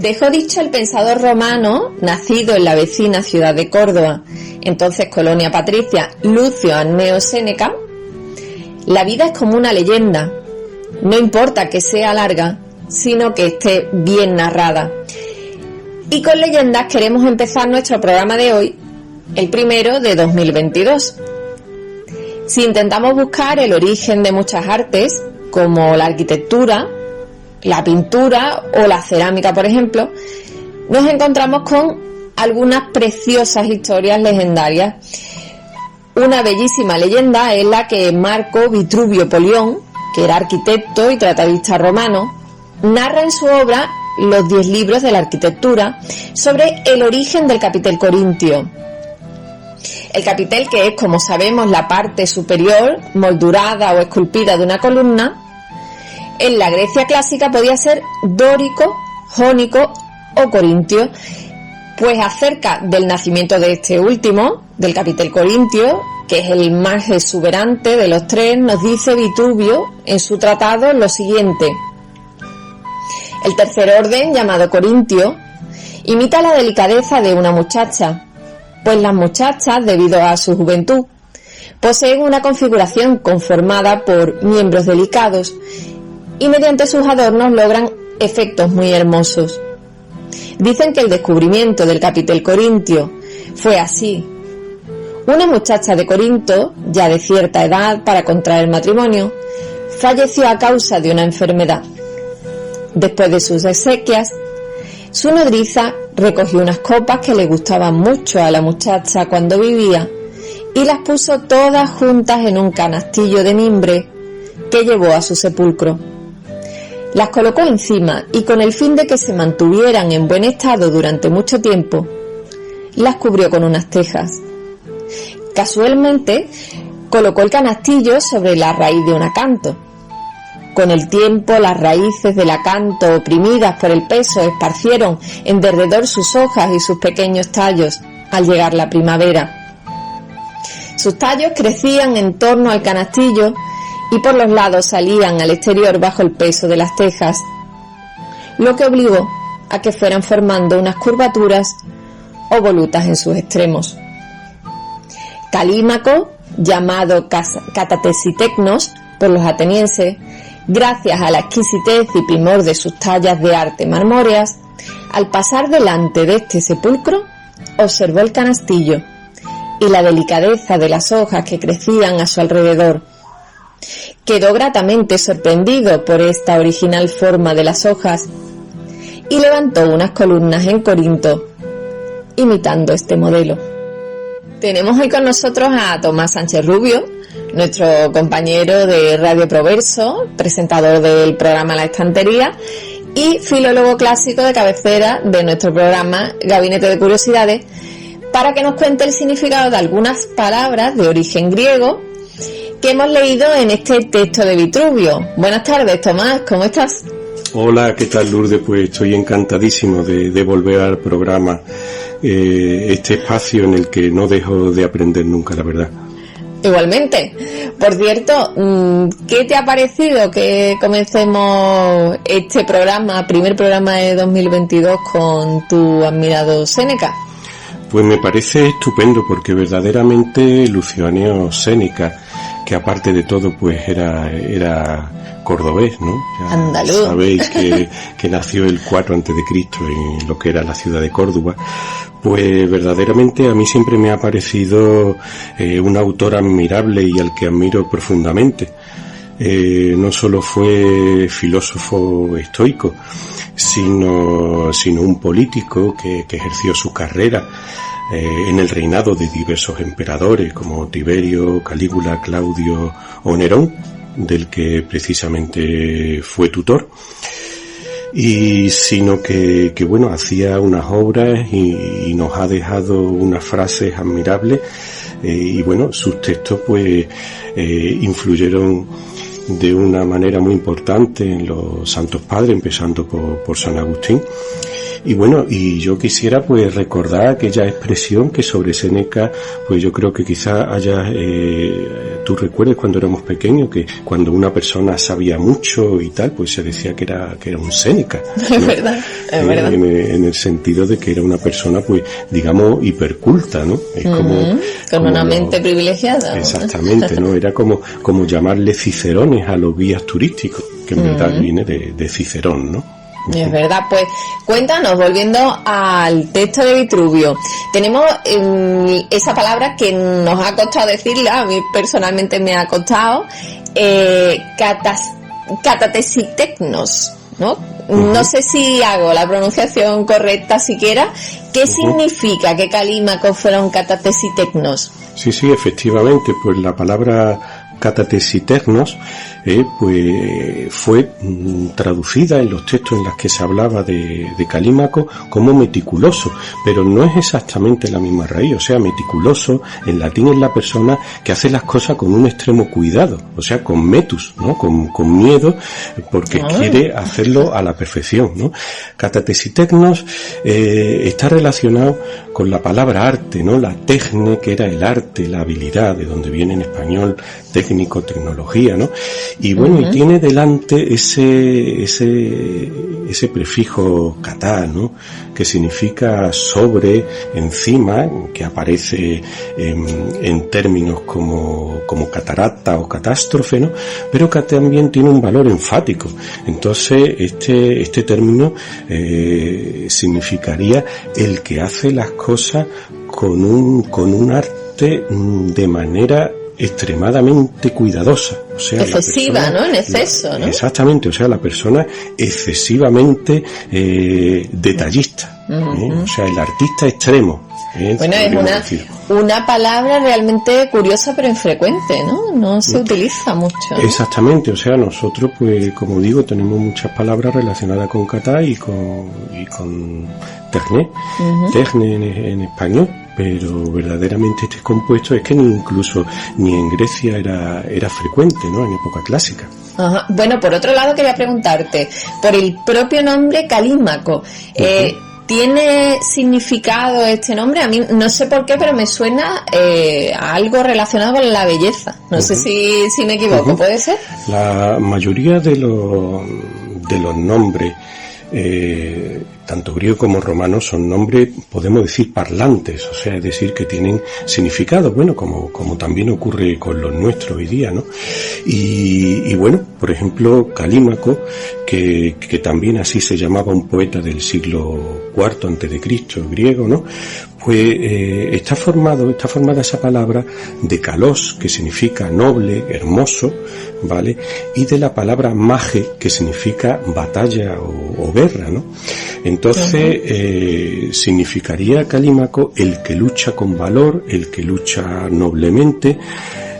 Dejó dicho el pensador romano, nacido en la vecina ciudad de Córdoba, entonces colonia patricia, Lucio Anneo Séneca: la vida es como una leyenda, no importa que sea larga, sino que esté bien narrada. Y con leyendas queremos empezar nuestro programa de hoy, el primero de 2022. Si intentamos buscar el origen de muchas artes, como la arquitectura, la pintura o la cerámica, por ejemplo, nos encontramos con algunas preciosas historias legendarias. Una bellísima leyenda es la que Marco Vitruvio Polión, que era arquitecto y tratadista romano, narra en su obra Los 10 libros de la arquitectura sobre el origen del capitel corintio. El capitel, que es, como sabemos, la parte superior moldurada o esculpida de una columna, en la Grecia clásica podía ser dórico, jónico o corintio. Pues acerca del nacimiento de este último, del capitel corintio, que es el más exuberante de los tres, nos dice Vitruvio en su tratado lo siguiente: el tercer orden, llamado corintio, imita la delicadeza de una muchacha, pues las muchachas, debido a su juventud, poseen una configuración conformada por miembros delicados y mediante sus adornos logran efectos muy hermosos. Dicen que el descubrimiento del capitel corintio fue así. Una muchacha de Corinto, ya de cierta edad para contraer matrimonio, falleció a causa de una enfermedad. Después de sus exequias, su nodriza recogió unas copas que le gustaban mucho a la muchacha cuando vivía y las puso todas juntas en un canastillo de mimbre que llevó a su sepulcro. Las colocó encima y, con el fin de que se mantuvieran en buen estado durante mucho tiempo, las cubrió con unas tejas. Casualmente, colocó el canastillo sobre la raíz de un acanto. Con el tiempo, las raíces del acanto, oprimidas por el peso, esparcieron en derredor sus hojas y sus pequeños tallos al llegar la primavera. Sus tallos crecían en torno al canastillo y por los lados salían al exterior bajo el peso de las tejas, lo que obligó a que fueran formando unas curvaturas o volutas en sus extremos. Calímaco, llamado Catatesitecnos por los atenienses, gracias a la exquisitez y primor de sus tallas de arte marmóreas, al pasar delante de este sepulcro, observó el canastillo y la delicadeza de las hojas que crecían a su alrededor. Quedó gratamente sorprendido por esta original forma de las hojas y levantó unas columnas en Corinto, imitando este modelo. Tenemos hoy con nosotros a Tomás Sánchez Rubio, nuestro compañero de Radio Proverso, presentador del programa La Estantería y filólogo clásico de cabecera de nuestro programa Gabinete de Curiosidades, para que nos cuente el significado de algunas palabras de origen griego que hemos leído en este texto de Vitruvio. Buenas tardes, Tomás, ¿cómo estás? Hola, ¿qué tal, Lourdes? Pues estoy encantadísimo de volver al programa, este espacio en el que no dejo de aprender nunca, la verdad. Igualmente. Por cierto, ¿qué te ha parecido que comencemos este programa, primer programa de 2022, con tu admirado Séneca? Pues me parece estupendo, porque verdaderamente Lucio Anneo Séneca, que aparte de todo pues era cordobés, ¿no? Ya andaluz. Sabéis que nació el 4 a.C. en lo que era la ciudad de Córdoba. Pues verdaderamente a mí siempre me ha parecido un autor admirable y al que admiro profundamente. No solo fue filósofo estoico, sino un político que ejerció su carrera en el reinado de diversos emperadores como Tiberio, Calígula, Claudio o Nerón, del que precisamente fue tutor, y sino que bueno, hacía unas obras y nos ha dejado unas frases admirables, y bueno, sus textos pues influyeron de una manera muy importante en los santos padres, empezando por San Agustín. Y bueno, y yo quisiera pues recordar aquella expresión que sobre Séneca, pues yo creo que quizá tú recuerdes cuando éramos pequeños, que cuando una persona sabía mucho y tal, pues se decía que era un Séneca, ¿no? Es verdad, es verdad. En el sentido de que era una persona, pues, digamos, hiperculta, ¿no? Es con una mente privilegiada. Exactamente, ¿no? Era como llamarle cicerones a los guías turísticos, que en verdad viene de Cicerón, ¿no? Es verdad. Pues cuéntanos, volviendo al texto de Vitruvio, tenemos esa palabra que nos ha costado decirla, a mí personalmente me ha costado, catatesiteknos, ¿no? No sé si hago la pronunciación correcta siquiera. ¿Qué significa que Calímaco fuera un catatesiteknos? Sí, efectivamente, pues la palabra catatesiteknos pues fue traducida en los textos en los que se hablaba de Calímaco como meticuloso, pero no es exactamente la misma raíz. O sea, meticuloso en latín es la persona que hace las cosas con un extremo cuidado, o sea, con metus, ¿no? Con miedo, porque quiere hacerlo a la perfección, ¿no? Catatesiteknos está relacionado con la palabra arte, ¿no? La tecne, que era el arte, la habilidad, de donde viene en español técnico, tecnología, ¿no? Y bueno, y tiene delante ese prefijo catá, ¿no? Que significa sobre, encima, que aparece en términos como catarata o catástrofe, ¿no? Pero que también tiene un valor enfático. Entonces, este término significaría el que hace las cosas con un arte de manera extremadamente cuidadosa, o sea, excesiva, persona, ¿no? En exceso, ¿no? Exactamente, o sea, la persona excesivamente detallista, o sea, el artista extremo. Bueno, es una palabra realmente curiosa pero infrecuente, ¿no? No se utiliza mucho, ¿no? Exactamente, o sea, nosotros, pues, como digo, tenemos muchas palabras relacionadas con catá y con tecne en español, pero verdaderamente este compuesto es que incluso ni en Grecia era frecuente, ¿no? En época clásica. Ajá. Bueno, por otro lado quería preguntarte por el propio nombre Calímaco. ¿Tiene significado este nombre? A mí no sé por qué, pero me suena a algo relacionado con la belleza. No sé si me equivoco, ¿puede ser? La mayoría de los nombres, tanto griego como romano, son nombres, podemos decir, parlantes, o sea, es decir, que tienen significado, bueno, como también ocurre con los nuestros hoy día, ¿no? Y bueno, por ejemplo, Calímaco, que también así se llamaba un poeta del siglo IV a.C., griego, ¿no? Pues está formada esa palabra de kalos, que significa noble, hermoso, ¿vale? Y de la palabra mage, que significa batalla o guerra, ¿no? Entonces, significaría Calímaco el que lucha con valor, el que lucha noblemente.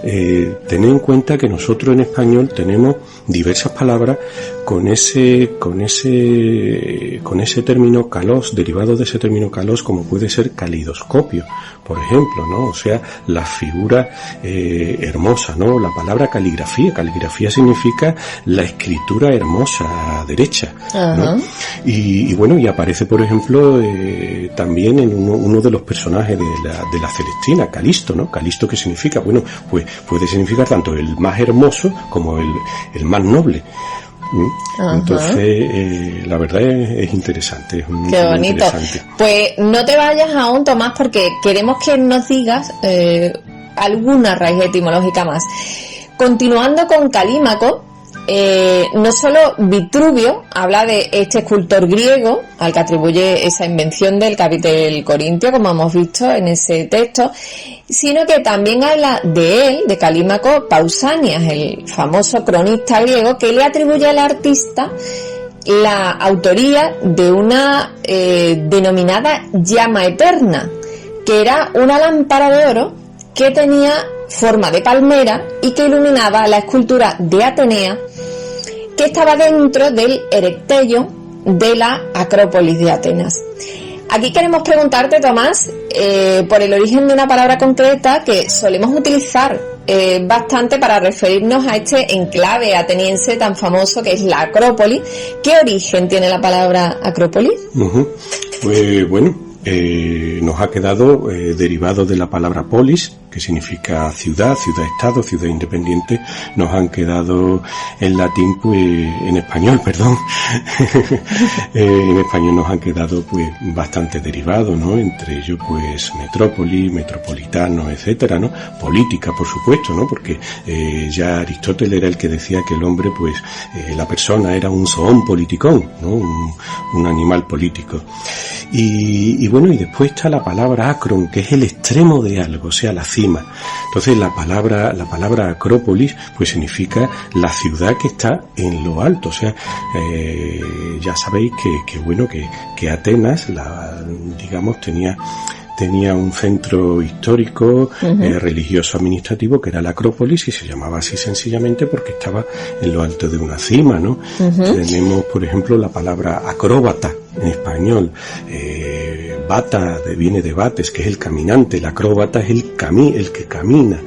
Tened en cuenta que nosotros en español tenemos diversas palabras con ese término kalos, derivado de ese término kalos, como puede ser calidoscopio, por ejemplo, ¿no? O sea, la figura hermosa, ¿no? La palabra caligrafía significa la escritura hermosa derecha, ¿no? Y bueno, y aparece, por ejemplo, también en uno de los personajes de la Celestina, Calisto, ¿no? Calisto, ¿qué significa? Bueno, pues puede significar tanto el más hermoso como el más noble. Entonces, la verdad es interesante. Es muy Qué bonito. Interesante. Pues no te vayas aún, Tomás, porque queremos que nos digas alguna raíz etimológica más. Continuando con Calímaco, no solo Vitruvio habla de este escultor griego al que atribuye esa invención del capitel corintio, como hemos visto en ese texto, sino que también habla de él, de Calímaco, Pausanias, el famoso cronista griego, que le atribuye al artista la autoría de una denominada llama eterna, que era una lámpara de oro que tenía forma de palmera y que iluminaba la escultura de Atenea, que estaba dentro del Erecteion de la Acrópolis de Atenas. Aquí queremos preguntarte, Tomás, por el origen de una palabra concreta que solemos utilizar bastante para referirnos a este enclave ateniense tan famoso que es la Acrópolis. ¿Qué origen tiene la palabra Acrópolis? Pues bueno, nos ha quedado derivado de la palabra polis, que significa ciudad, ciudad-estado, ciudad independiente. Nos han quedado en latín, pues, en español, perdón, en español nos han quedado pues bastante derivados, ¿no? Entre ellos pues metrópoli, metropolitano, etcétera, ¿no? Política, por supuesto, ¿no? Porque ya Aristóteles era el que decía que el hombre, pues, la persona era un zoon politikon, ¿no? Un animal político. Y bueno, y después está la palabra acron, que es el extremo de algo, o sea, la cima. Entonces la palabra Acrópolis pues significa la ciudad que está en lo alto, o sea, ya sabéis que Atenas, digamos, tenía un centro histórico, religioso, administrativo, que era la Acrópolis, y se llamaba así sencillamente porque estaba en lo alto de una cima, ¿no? Tenemos, por ejemplo, la palabra acróbata en español. Bata viene de bates, que es el caminante. El acróbata es el que camina.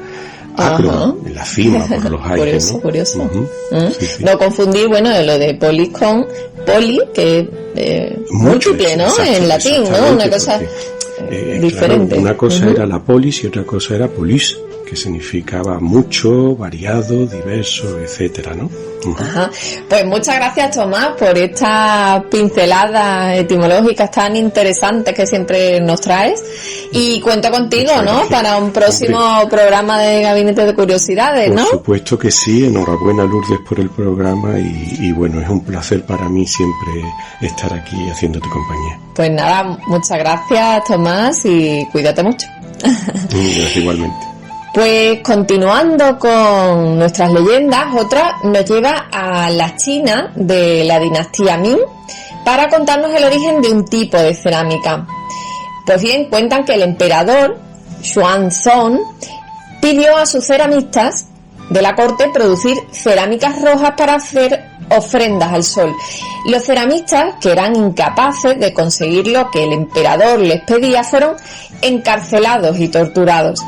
Acro, en la cima, por los aires, ¿no? Curioso. Sí, sí. No confundir, bueno, lo de polis con poli, que es múltiple, ¿no? En latín, ¿no? Una cosa diferente. Claro, una cosa era la polis y otra cosa era polis, que significaba mucho, variado, diverso, etcétera, ¿no? Ajá. Pues muchas gracias, Tomás, por estas pinceladas etimológicas tan interesantes que siempre nos traes, y cuento contigo, ¿no? Para un próximo programa de Gabinete de Curiosidades, ¿no? Por supuesto que sí. Enhorabuena, Lourdes, por el programa, y bueno, es un placer para mí siempre estar aquí haciéndote compañía. Pues nada, muchas gracias, Tomás, y cuídate mucho. Gracias, igualmente. Pues continuando con nuestras leyendas, otra nos lleva a la China de la dinastía Ming para contarnos el origen de un tipo de cerámica. Pues bien, cuentan que el emperador Xuanzong pidió a sus ceramistas de la corte producir cerámicas rojas para hacer ofrendas al sol. Los ceramistas, que eran incapaces de conseguir lo que el emperador les pedía, fueron encarcelados y torturados.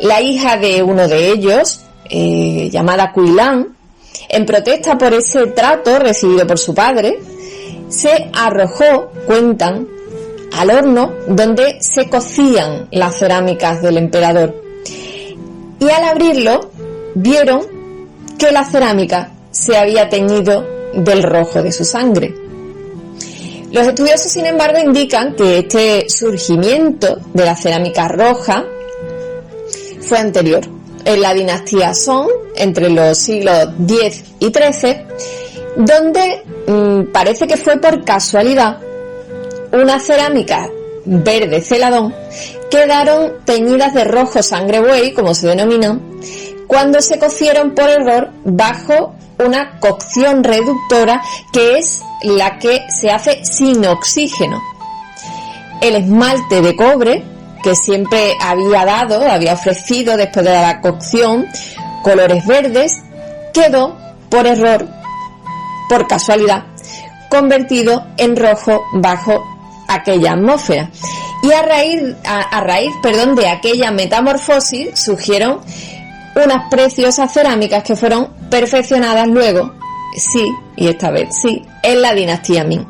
La hija de uno de ellos, llamada Cuilán, en protesta por ese trato recibido por su padre, se arrojó, cuentan, al horno donde se cocían las cerámicas del emperador. Y al abrirlo, vieron que la cerámica se había teñido del rojo de su sangre. Los estudiosos, sin embargo, indican que este surgimiento de la cerámica roja fue anterior, en la dinastía Song, entre los siglos X y XIII, donde parece que fue por casualidad unas cerámicas verde celadón quedaron teñidas de rojo sangre buey, como se denomina, cuando se cocieron por error bajo una cocción reductora, que es la que se hace sin oxígeno. El esmalte de cobre, que siempre había ofrecido después de la cocción colores verdes, quedó por error, por casualidad, convertido en rojo bajo aquella atmósfera. Y a raíz de aquella metamorfosis surgieron unas preciosas cerámicas que fueron perfeccionadas luego, sí, y esta vez sí, en la dinastía Ming,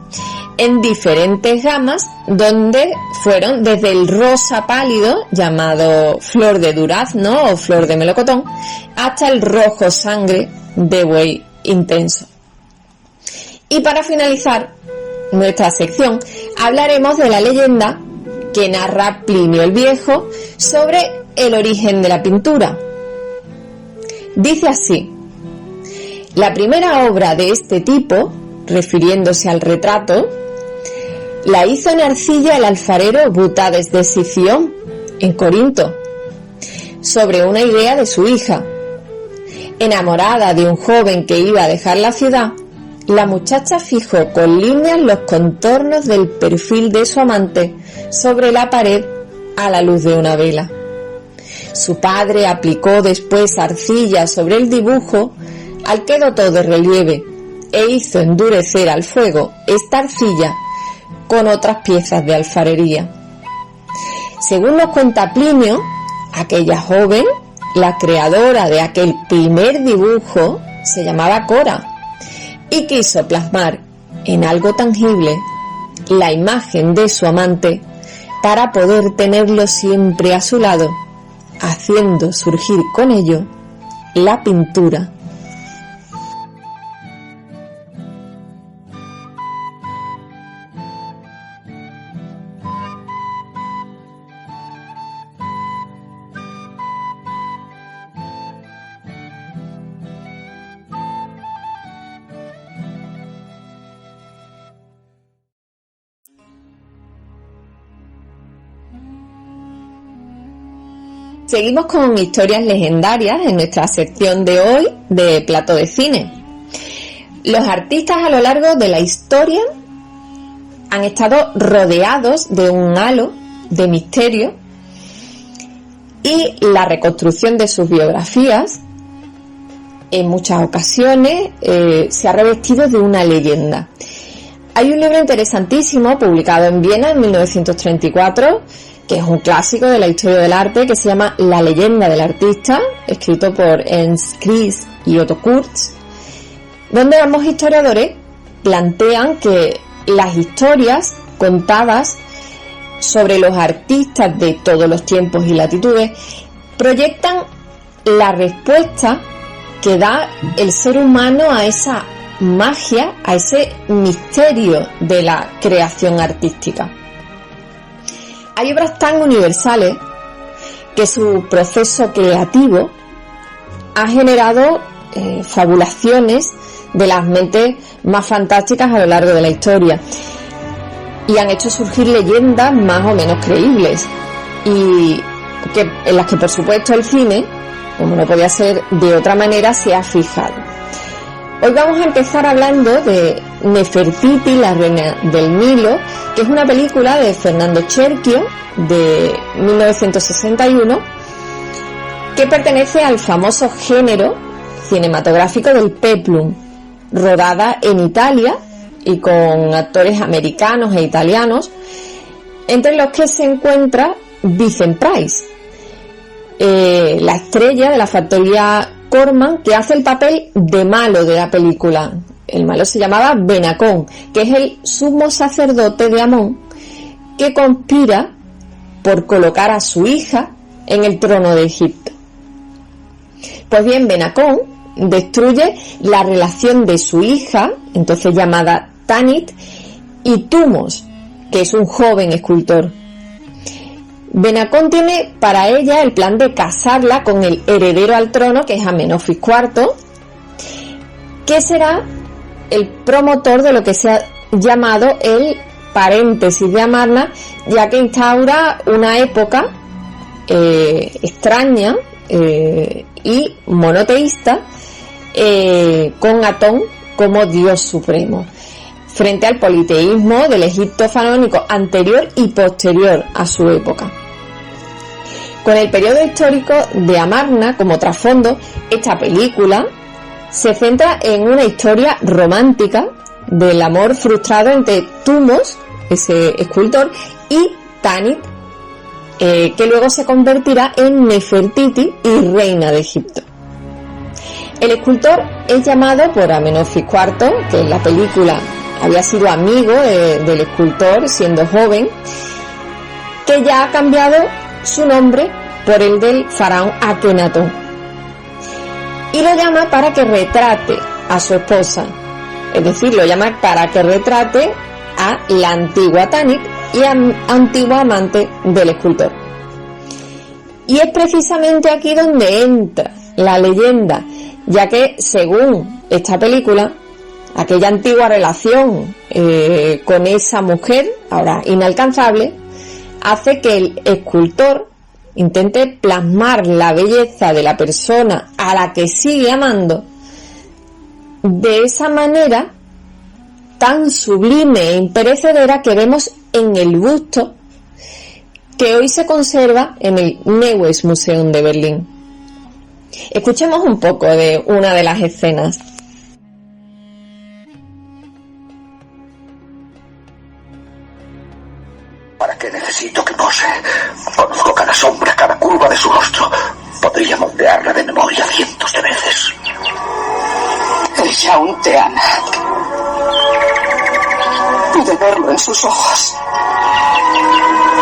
en diferentes gamas, donde fueron desde el rosa pálido, llamado flor de durazno o flor de melocotón, hasta el rojo sangre de buey intenso. Y para finalizar nuestra sección, hablaremos de la leyenda que narra Plinio el Viejo sobre el origen de la pintura. Dice así: la primera obra de este tipo, refiriéndose al retrato, la hizo en arcilla el alfarero Butades de Sición, en Corinto, sobre una idea de su hija. Enamorada de un joven que iba a dejar la ciudad, la muchacha fijó con líneas los contornos del perfil de su amante sobre la pared a la luz de una vela. Su padre aplicó después arcilla sobre el dibujo, al que dotó de relieve, e hizo endurecer al fuego esta arcilla con otras piezas de alfarería. Según nos cuenta Plinio, aquella joven, la creadora de aquel primer dibujo, se llamaba Cora y quiso plasmar en algo tangible la imagen de su amante para poder tenerlo siempre a su lado, haciendo surgir con ello la pintura. Seguimos con historias legendarias en nuestra sección de hoy de Plato de Cine. Los artistas a lo largo de la historia han estado rodeados de un halo de misterio y la reconstrucción de sus biografías en muchas ocasiones se ha revestido de una leyenda. Hay un libro interesantísimo publicado en Viena en 1934 que es un clásico de la historia del arte, que se llama La leyenda del artista, escrito por Ernst Kris y Otto Kurz, donde ambos historiadores plantean que las historias contadas sobre los artistas de todos los tiempos y latitudes proyectan la respuesta que da el ser humano a esa magia, a ese misterio de la creación artística. Hay obras tan universales que su proceso creativo ha generado fabulaciones de las mentes más fantásticas a lo largo de la historia y han hecho surgir leyendas más o menos creíbles y en las que por supuesto el cine, como no podía ser de otra manera, se ha fijado. Hoy vamos a empezar hablando de Nefertiti, la reina del Nilo, que es una película de Fernando Cerchio de 1961 que pertenece al famoso género cinematográfico del peplum, rodada en Italia y con actores americanos e italianos, entre los que se encuentra Vincent Price, la estrella de la factoría Corman, que hace el papel de malo de la película. El malo se llamaba Benacón, que es el sumo sacerdote de Amón, que conspira por colocar a su hija en el trono de Egipto. Pues bien, Benacón destruye la relación de su hija, entonces llamada Tanit, y Thumos, que es un joven escultor. Benacón tiene para ella el plan de casarla con el heredero al trono, que es Amenofis IV, que será el promotor de lo que se ha llamado el paréntesis de Amarna, ya que instaura una época extraña y monoteísta con Atón como dios supremo, frente al politeísmo del Egipto faraónico anterior y posterior a su época. Con el periodo histórico de Amarna como trasfondo, esta película se centra en una historia romántica del amor frustrado entre Thumos, ese escultor, y Tanit, que luego se convertirá en Nefertiti y reina de Egipto. El escultor es llamado por Amenofis IV, que en la película había sido amigo del escultor siendo joven, que ya ha cambiado su nombre por el del faraón Akenatón, y lo llama para que retrate a su esposa, es decir, lo llama para que retrate a la antigua Tanit y antigua amante del escultor. Y es precisamente aquí donde entra la leyenda, ya que según esta película, aquella antigua relación con esa mujer, ahora inalcanzable, hace que el escultor intente plasmar la belleza de la persona a la que sigue amando de esa manera tan sublime e imperecedera que vemos en el busto que hoy se conserva en el Neues Museum de Berlín. Escuchemos un poco de una de las escenas. ¿Para qué necesito que pose? Conozco cada sombra, cada curva de su rostro. Podría moldear de Ana. Pude verlo en sus ojos.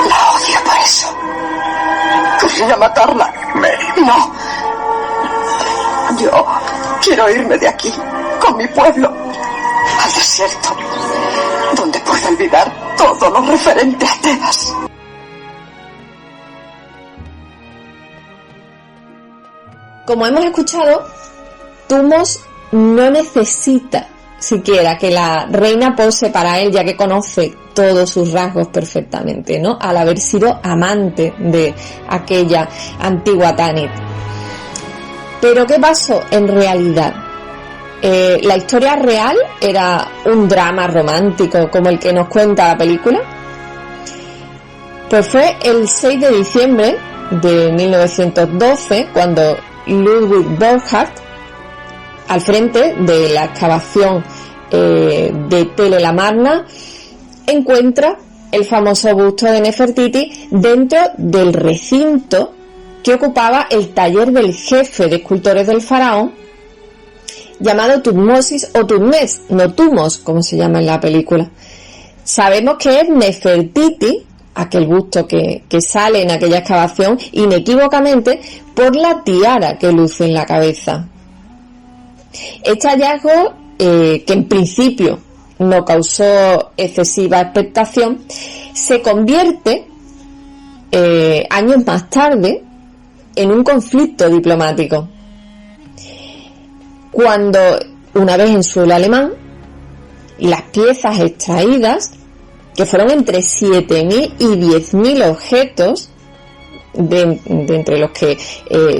La odia por eso. Quería matarla. Mary. No. Yo quiero irme de aquí, con mi pueblo, al desierto, donde pueda olvidar todo lo referente a Tebas. Como hemos escuchado, Thutmose no necesita siquiera que la reina pose para él, ya que conoce todos sus rasgos perfectamente, ¿no? Al haber sido amante de aquella antigua Tanit. Pero ¿qué pasó en realidad? ¿La historia real era un drama romántico como el que nos cuenta la película? Pues fue el 6 de diciembre de 1912 cuando Ludwig Borchardt, al frente de la excavación de Tell el Amarna, encuentra el famoso busto de Nefertiti dentro del recinto que ocupaba el taller del jefe de escultores del faraón, llamado Thutmosis o Thutmese, no Thutmose, como se llama en la película. Sabemos que es Nefertiti, aquel busto que sale en aquella excavación, inequívocamente por la tiara que luce en la cabeza. Este hallazgo, que en principio no causó excesiva expectación, se convierte años más tarde en un conflicto diplomático, cuando, una vez en suelo alemán, las piezas extraídas, que fueron entre 7.000 y 10.000 objetos, de entre los que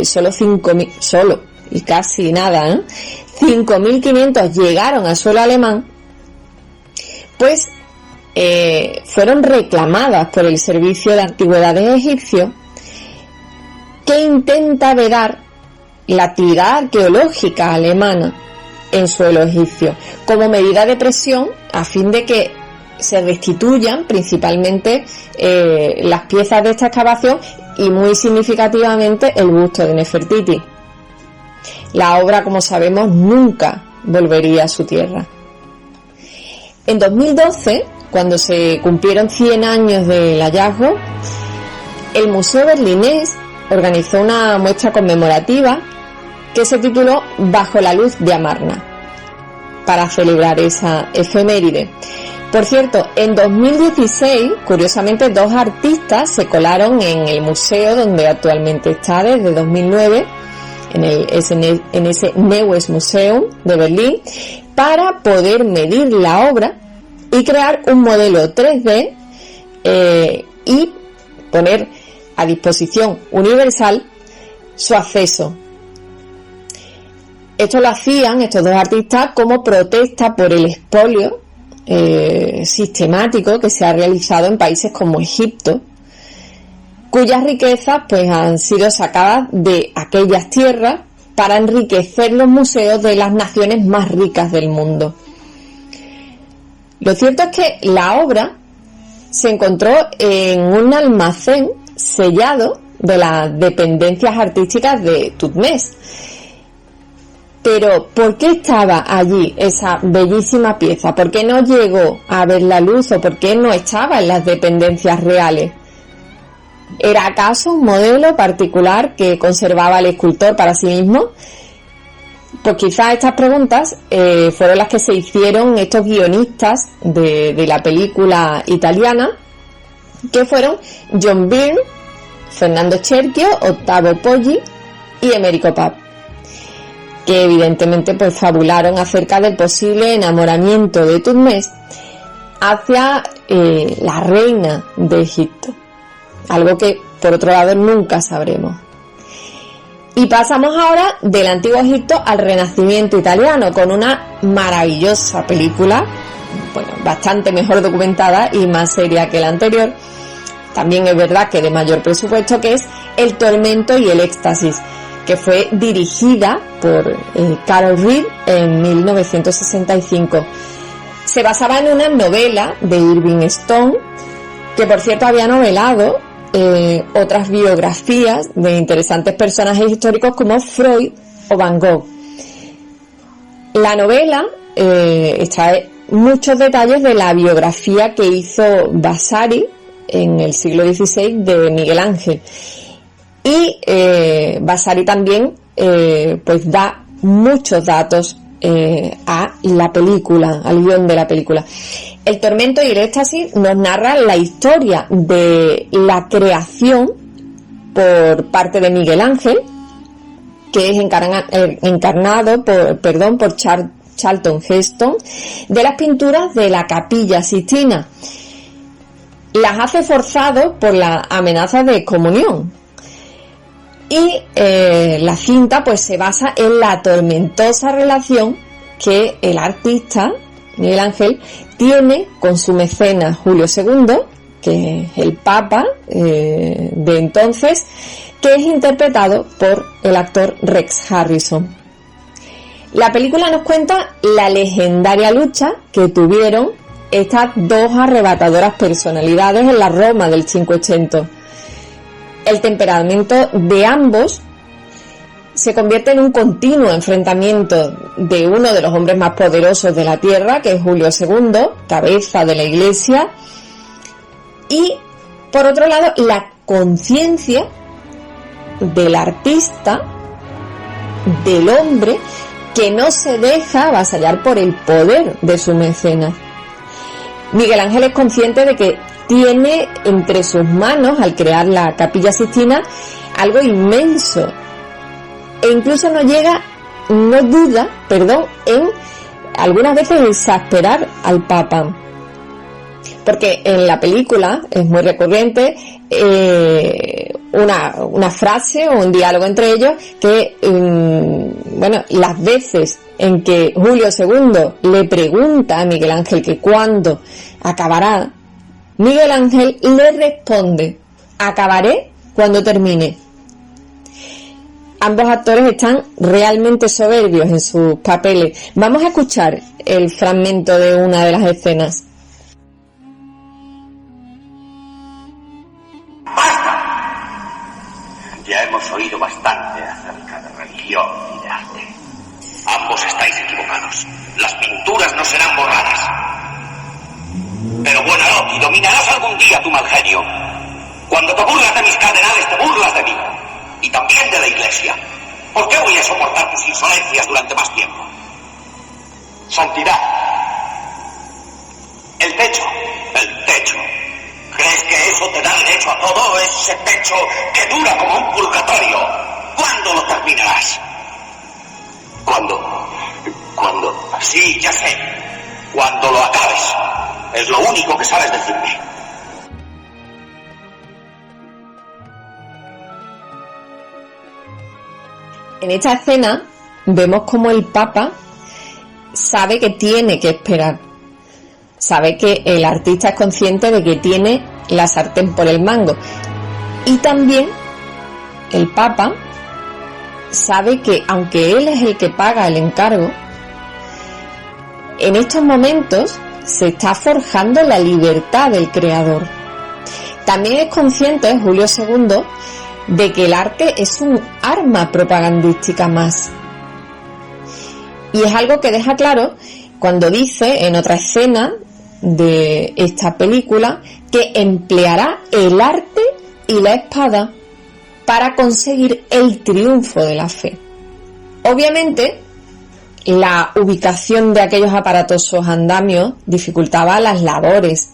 solo 5.000, y casi nada, 5.500 llegaron a suelo alemán, pues fueron reclamadas por el Servicio de Antigüedades egipcio, que intenta vedar la actividad arqueológica alemana en suelo egipcio, como medida de presión a fin de que se restituyan principalmente las piezas de esta excavación y muy significativamente el busto de Nefertiti. La obra, como sabemos, nunca volvería a su tierra. En 2012, cuando se cumplieron 100 años del hallazgo, el Museo Berlinés organizó una muestra conmemorativa que se tituló Bajo la luz de Amarna, para celebrar esa efeméride. Por cierto, en 2016, curiosamente, 2 artistas se colaron en el museo donde actualmente está desde 2009, en ese Neues Museum de Berlín, para poder medir la obra y crear un modelo 3D y poner a disposición universal su acceso. Esto lo hacían estos 2 artistas como protesta por el expolio sistemático que se ha realizado en países como Egipto, cuyas riquezas pues han sido sacadas de aquellas tierras para enriquecer los museos de las naciones más ricas del mundo. Lo cierto es que la obra se encontró en un almacén sellado de las dependencias artísticas de Thutmose. Pero, ¿por qué estaba allí esa bellísima pieza? ¿Por qué no llegó a ver la luz o por qué no estaba en las dependencias reales? ¿Era acaso un modelo particular que conservaba el escultor para sí mismo? Pues quizás estas preguntas fueron las que se hicieron estos guionistas de la película italiana, que fueron John Byrne, Fernando Cerchio, Ottavo Poggi y Emerico Pap, que evidentemente pues fabularon acerca del posible enamoramiento de Thutmose hacia la reina de Egipto, algo que por otro lado nunca sabremos. Y pasamos ahora del antiguo Egipto al Renacimiento italiano, con una maravillosa película, bueno, bastante mejor documentada y más seria que la anterior. También es verdad que de mayor presupuesto, que es El tormento y el éxtasis, que fue dirigida por Carol Reed en 1965. Se basaba en una novela de Irving Stone, que por cierto había novelado otras biografías de interesantes personajes históricos como Freud o Van Gogh. La novela extrae muchos detalles de la biografía que hizo Vasari en el siglo XVI de Miguel Ángel. Y Vasari también pues da muchos datos a la película, al guión de la película. El tormento y el éxtasis nos narra la historia de la creación por parte de Miguel Ángel, que es encarnado por Charlton Heston, de las pinturas de la Capilla Sixtina. Las hace forzado por la amenaza de excomunión. Y la cinta pues se basa en la tormentosa relación que el artista Miguel Ángel tiene con su mecenas Julio II, que es el Papa de entonces, que es interpretado por el actor Rex Harrison. La película nos cuenta la legendaria lucha que tuvieron estas dos arrebatadoras personalidades en la Roma del 500. El temperamento de ambos se convierte en un continuo enfrentamiento de uno de los hombres más poderosos de la tierra, que es Julio II, cabeza de la Iglesia, y por otro lado la conciencia del artista, del hombre que no se deja avasallar por el poder de su mecenas. Miguel Ángel es consciente de que tiene entre sus manos, al crear la Capilla Sixtina, algo inmenso, e incluso no duda en algunas veces exasperar al Papa, porque en la película es muy recurrente una frase o un diálogo entre ellos que las veces en que Julio II le pregunta a Miguel Ángel que cuándo acabará, Miguel Ángel le responde: acabaré cuando termine. Ambos actores están realmente soberbios en sus papeles. Vamos a escuchar el fragmento de una de las escenas. Ya hemos oído bastante acerca de religión y de arte. Ambos estáis equivocados. Las pinturas no serán borradas. Pero bueno, y dominarás algún día tu mal genio. Cuando te burlas de mis cardenales, te burlas de mí. Y también de la Iglesia. ¿Por qué voy a soportar tus insolencias durante más tiempo? Santidad. El techo. ¿Crees que eso te da derecho a todo? Ese techo que dura como un purgatorio. ¿Cuándo lo terminarás? ¿Cuándo? Sí, ya sé. Cuando lo acabes. Es lo único que sabes decirme. En esta escena vemos como el Papa sabe que tiene que esperar. Sabe que el artista es consciente de que tiene la sartén por el mango. Y también el Papa sabe que, aunque él es el que paga el encargo, en estos momentos se está forjando la libertad del creador. También es consciente Julio II de que el arte es un arma propagandística más. Y es algo que deja claro cuando dice en otra escena de esta película que empleará el arte y la espada para conseguir el triunfo de la fe. Obviamente, la ubicación de aquellos aparatosos andamios dificultaba las labores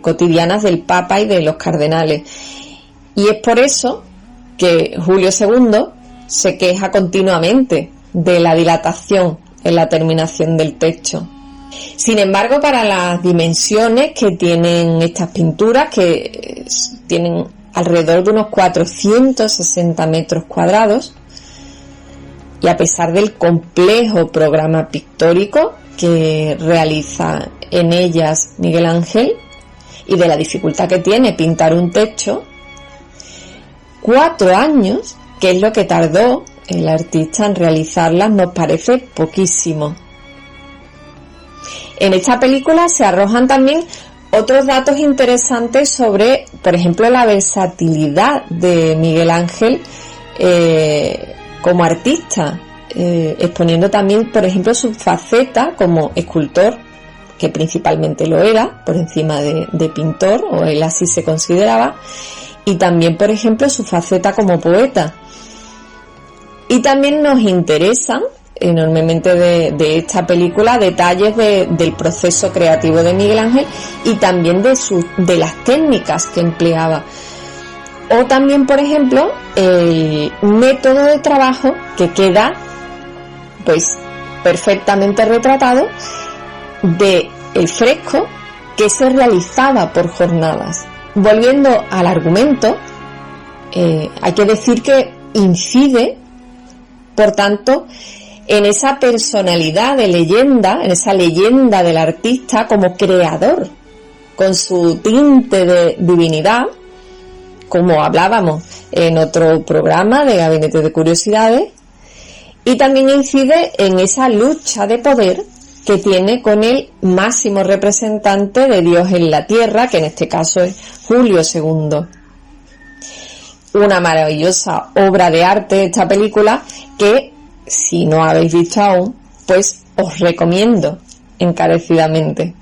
cotidianas del Papa y de los cardenales. Y es por eso que Julio II se queja continuamente de la dilatación en la terminación del techo. Sin embargo, para las dimensiones que tienen estas pinturas, que tienen alrededor de unos 460 metros cuadrados, y a pesar del complejo programa pictórico que realiza en ellas Miguel Ángel y de la dificultad que tiene pintar un techo, 4 años, que es lo que tardó el artista en realizarlas, nos parece poquísimo. En esta película se arrojan también otros datos interesantes sobre, por ejemplo, la versatilidad de Miguel Ángel como artista. exponiendo también, por ejemplo, su faceta como escultor, que principalmente lo era, por encima de pintor, o él así se consideraba, y también, por ejemplo, su faceta como poeta. Y también nos interesan enormemente de esta película detalles del proceso creativo de Miguel Ángel y también de las técnicas que empleaba. O también, por ejemplo, el método de trabajo que queda pues perfectamente retratado de el fresco que se realizaba por jornadas. Volviendo al argumento, hay que decir que incide, por tanto, en esa personalidad de leyenda, en esa leyenda del artista como creador, con su tinte de divinidad, como hablábamos en otro programa de Gabinete de Curiosidades, y también incide en esa lucha de poder que tiene con el máximo representante de Dios en la tierra, que en este caso es Julio II. Una maravillosa obra de arte esta película que, si no habéis visto aún, pues os recomiendo encarecidamente.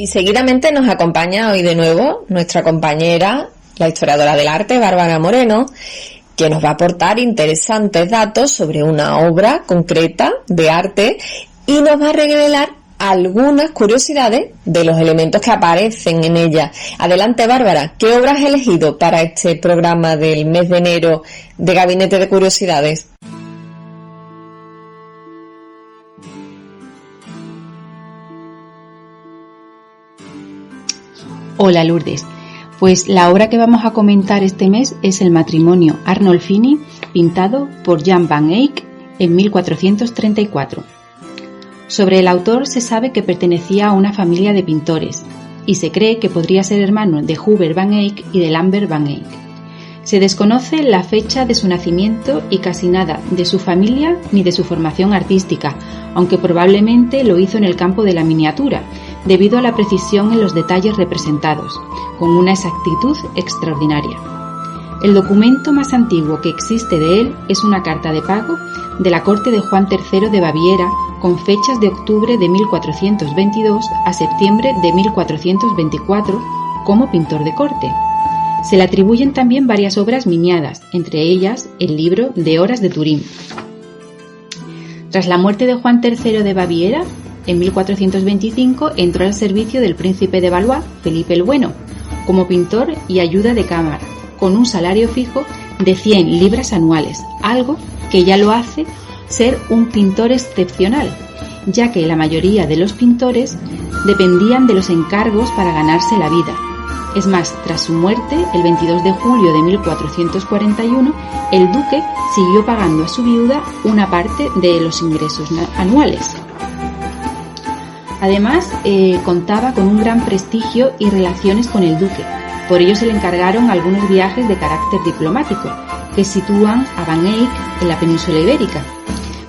Y seguidamente nos acompaña hoy de nuevo nuestra compañera, la historiadora del arte, Bárbara Moreno, que nos va a aportar interesantes datos sobre una obra concreta de arte y nos va a revelar algunas curiosidades de los elementos que aparecen en ella. Adelante, Bárbara, ¿qué obra has elegido para este programa del mes de enero de Gabinete de Curiosidades? Hola, Lourdes. Pues la obra que vamos a comentar este mes es el matrimonio Arnolfini, pintado por Jan van Eyck en 1434. Sobre el autor se sabe que pertenecía a una familia de pintores y se cree que podría ser hermano de Hubert van Eyck y de Lambert van Eyck. Se desconoce la fecha de su nacimiento y casi nada de su familia ni de su formación artística, aunque probablemente lo hizo en el campo de la miniatura, debido a la precisión en los detalles representados, con una exactitud extraordinaria. El documento más antiguo que existe de él es una carta de pago de la corte de Juan III de Baviera, con fechas de octubre de 1422 a septiembre de 1424, como pintor de corte. Se le atribuyen también varias obras miniadas, entre ellas el libro de Horas de Turín. Tras la muerte de Juan III de Baviera, en 1425 entró al servicio del príncipe de Valois, Felipe el Bueno, como pintor y ayuda de cámara, con un salario fijo de 100 libras anuales, algo que ya lo hace ser un pintor excepcional, ya que la mayoría de los pintores dependían de los encargos para ganarse la vida. Es más, tras su muerte, el 22 de julio de 1441, el duque siguió pagando a su viuda una parte de los ingresos anuales. Además, contaba con un gran prestigio y relaciones con el duque. Por ello se le encargaron algunos viajes de carácter diplomático, que sitúan a Van Eyck en la península ibérica.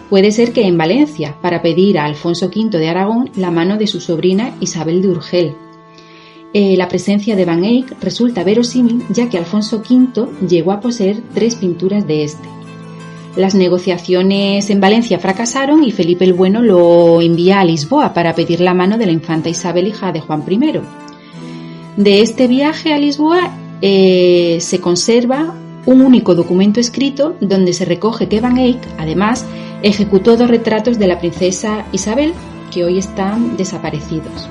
Puede ser que en Valencia, para pedir a Alfonso V de Aragón la mano de su sobrina Isabel de Urgel. La presencia de Van Eyck resulta verosímil, ya que Alfonso V llegó a poseer 3 pinturas de este. Las negociaciones en Valencia fracasaron y Felipe el Bueno lo envía a Lisboa para pedir la mano de la infanta Isabel, hija de Juan I. De este viaje a Lisboa se conserva un único documento escrito donde se recoge que Van Eyck, además, ejecutó 2 retratos de la princesa Isabel, que hoy están desaparecidos.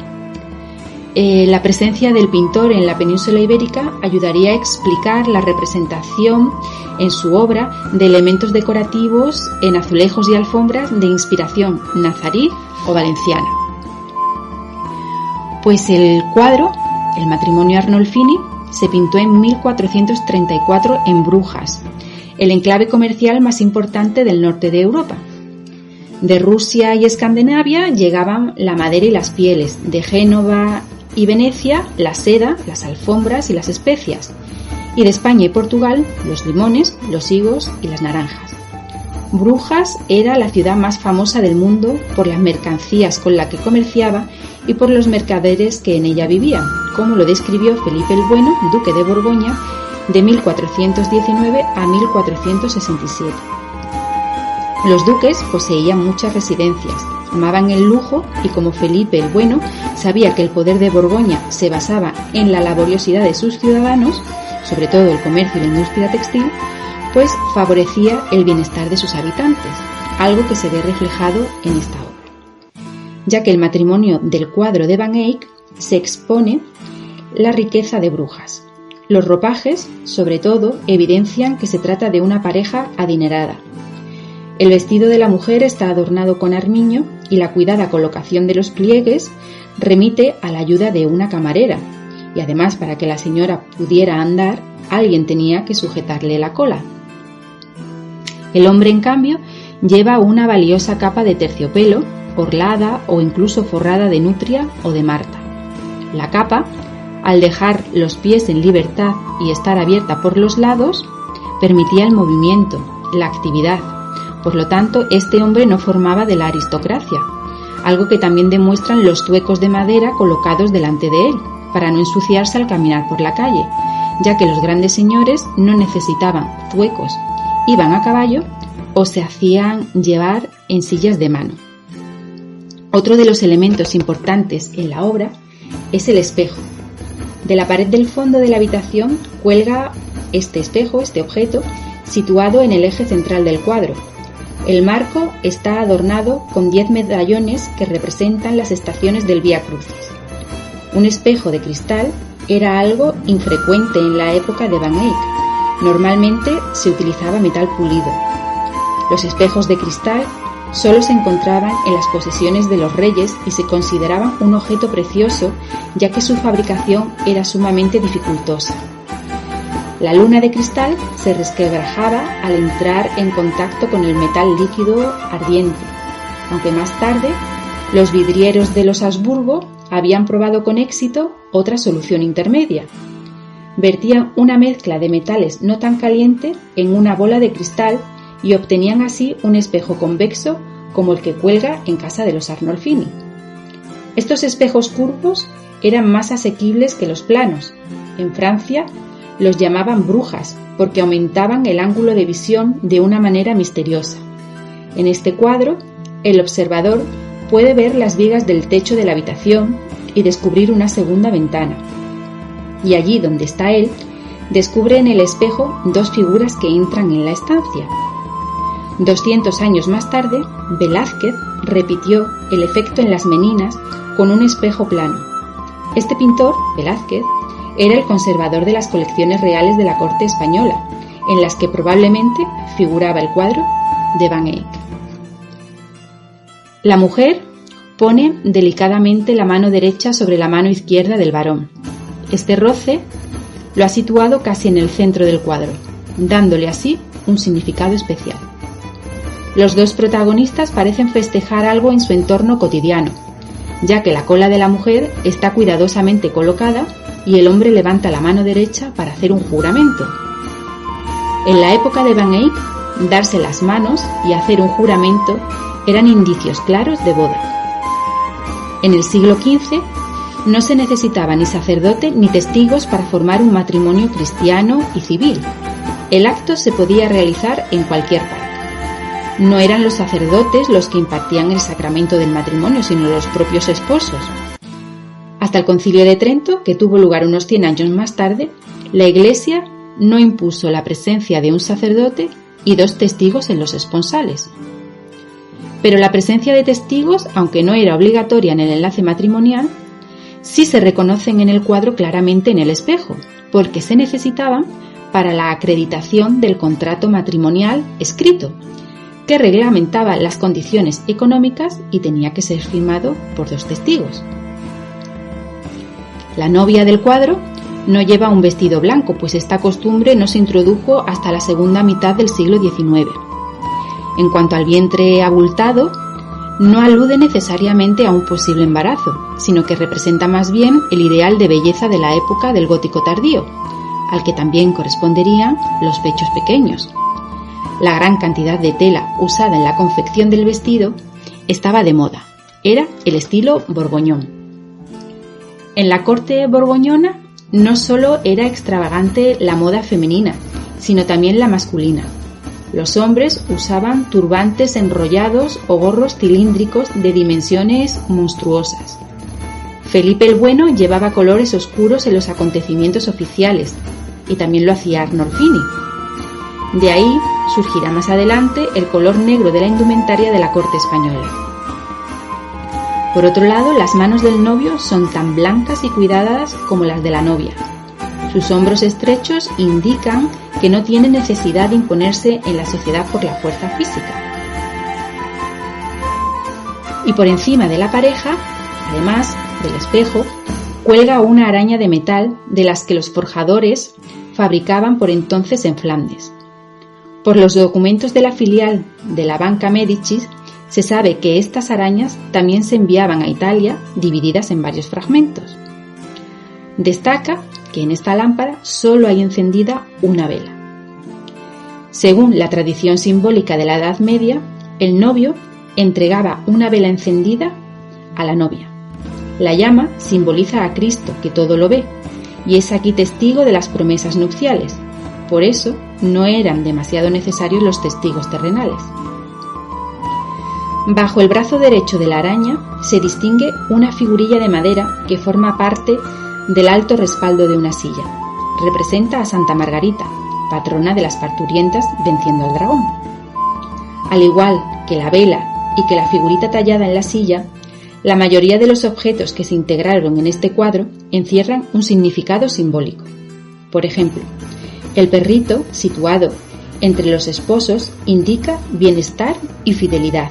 La presencia del pintor en la península ibérica ayudaría a explicar la representación en su obra de elementos decorativos en azulejos y alfombras de inspiración nazarí o valenciana. Pues el cuadro, el matrimonio Arnolfini, se pintó en 1434 en Brujas, el enclave comercial más importante del norte de Europa. De Rusia y Escandinavia llegaban la madera y las pieles, de Génova y Venecia la seda, las alfombras y las especias, y de España y Portugal los limones, los higos y las naranjas. Brujas era la ciudad más famosa del mundo por las mercancías con las que comerciaba y por los mercaderes que en ella vivían, como lo describió Felipe el Bueno, duque de Borgoña, de 1419 a 1467. Los duques poseían muchas residencias, amaban el lujo y como Felipe el Bueno sabía que el poder de Borgoña se basaba en la laboriosidad de sus ciudadanos, sobre todo el comercio y la industria textil, pues favorecía el bienestar de sus habitantes, algo que se ve reflejado en esta obra. Ya que el matrimonio del cuadro de Van Eyck se expone la riqueza de Brujas. Los ropajes, sobre todo, evidencian que se trata de una pareja adinerada. El vestido de la mujer está adornado con armiño y la cuidada colocación de los pliegues remite a la ayuda de una camarera, y además para que la señora pudiera andar, alguien tenía que sujetarle la cola. El hombre, en cambio, lleva una valiosa capa de terciopelo, orlada o incluso forrada de nutria o de marta. La capa, al dejar los pies en libertad y estar abierta por los lados, permitía el movimiento, la actividad. Por lo tanto, este hombre no formaba de la aristocracia, algo que también demuestran los zuecos de madera colocados delante de él, para no ensuciarse al caminar por la calle, ya que los grandes señores no necesitaban zuecos, iban a caballo o se hacían llevar en sillas de mano. Otro de los elementos importantes en la obra es el espejo. De la pared del fondo de la habitación cuelga este espejo, este objeto, situado en el eje central del cuadro. El marco está adornado con 10 medallones que representan las estaciones del Vía Crucis. Un espejo de cristal era algo infrecuente en la época de Van Eyck. Normalmente se utilizaba metal pulido. Los espejos de cristal solo se encontraban en las posesiones de los reyes y se consideraban un objeto precioso, ya que su fabricación era sumamente dificultosa. La luna de cristal se resquebrajaba al entrar en contacto con el metal líquido ardiente, aunque más tarde los vidrieros de los Habsburgo habían probado con éxito otra solución intermedia. Vertían una mezcla de metales no tan caliente en una bola de cristal y obtenían así un espejo convexo como el que cuelga en casa de los Arnolfini. Estos espejos curvos eran más asequibles que los planos. En Francia los llamaban brujas porque aumentaban el ángulo de visión de una manera misteriosa. En este cuadro, el observador puede ver las vigas del techo de la habitación y descubrir una segunda ventana. Y allí donde está él, descubre en el espejo 2 figuras que entran en la estancia. 200 años más tarde, Velázquez repitió el efecto en las Meninas con un espejo plano. Este pintor, Velázquez, era el conservador de las colecciones reales de la corte española, en las que probablemente figuraba el cuadro de Van Eyck. La mujer pone delicadamente la mano derecha sobre la mano izquierda del varón. Este roce lo ha situado casi en el centro del cuadro, dándole así un significado especial. Los 2 protagonistas parecen festejar algo en su entorno cotidiano, ya que la cola de la mujer está cuidadosamente colocada y el hombre levanta la mano derecha para hacer un juramento. En la época de Van Eyck, darse las manos y hacer un juramento eran indicios claros de boda. En el siglo XV no se necesitaba ni sacerdote ni testigos para formar un matrimonio cristiano y civil. El acto se podía realizar en cualquier parte. No eran los sacerdotes los que impartían el sacramento del matrimonio, sino los propios esposos. Hasta el Concilio de Trento, que tuvo lugar unos 100 años más tarde, la Iglesia no impuso la presencia de un sacerdote y 2 testigos en los esponsales. Pero la presencia de testigos, aunque no era obligatoria en el enlace matrimonial, sí se reconocen en el cuadro claramente en el espejo, porque se necesitaban para la acreditación del contrato matrimonial escrito, que reglamentaba las condiciones económicas y tenía que ser firmado por 2 testigos. La novia del cuadro no lleva un vestido blanco, pues esta costumbre no se introdujo hasta la segunda mitad del siglo XIX. En cuanto al vientre abultado, no alude necesariamente a un posible embarazo, sino que representa más bien el ideal de belleza de la época del gótico tardío, al que también corresponderían los pechos pequeños. La gran cantidad de tela usada en la confección del vestido estaba de moda. Era el estilo borgoñón. En la corte borgoñona no solo era extravagante la moda femenina, sino también la masculina. Los hombres usaban turbantes enrollados o gorros cilíndricos de dimensiones monstruosas. Felipe el Bueno llevaba colores oscuros en los acontecimientos oficiales, y también lo hacía Arnolfini. De ahí surgirá más adelante el color negro de la indumentaria de la corte española. Por otro lado, las manos del novio son tan blancas y cuidadas como las de la novia. Sus hombros estrechos indican que no tiene necesidad de imponerse en la sociedad por la fuerza física. Y por encima de la pareja, además del espejo, cuelga una araña de metal de las que los forjadores fabricaban por entonces en Flandes. Por los documentos de la filial de la Banca Medicis, se sabe que estas arañas también se enviaban a Italia divididas en varios fragmentos. Destaca que en esta lámpara solo hay encendida una vela. Según la tradición simbólica de la Edad Media, el novio entregaba una vela encendida a la novia. La llama simboliza a Cristo, que todo lo ve, y es aquí testigo de las promesas nupciales. Por eso no eran demasiado necesarios los testigos terrenales. Bajo el brazo derecho de la araña se distingue una figurilla de madera que forma parte del alto respaldo de una silla. Representa a Santa Margarita, patrona de las parturientas venciendo al dragón. Al igual que la vela y que la figurita tallada en la silla, la mayoría de los objetos que se integraron en este cuadro encierran un significado simbólico. Por ejemplo, el perrito, situado entre los esposos, indica bienestar y fidelidad.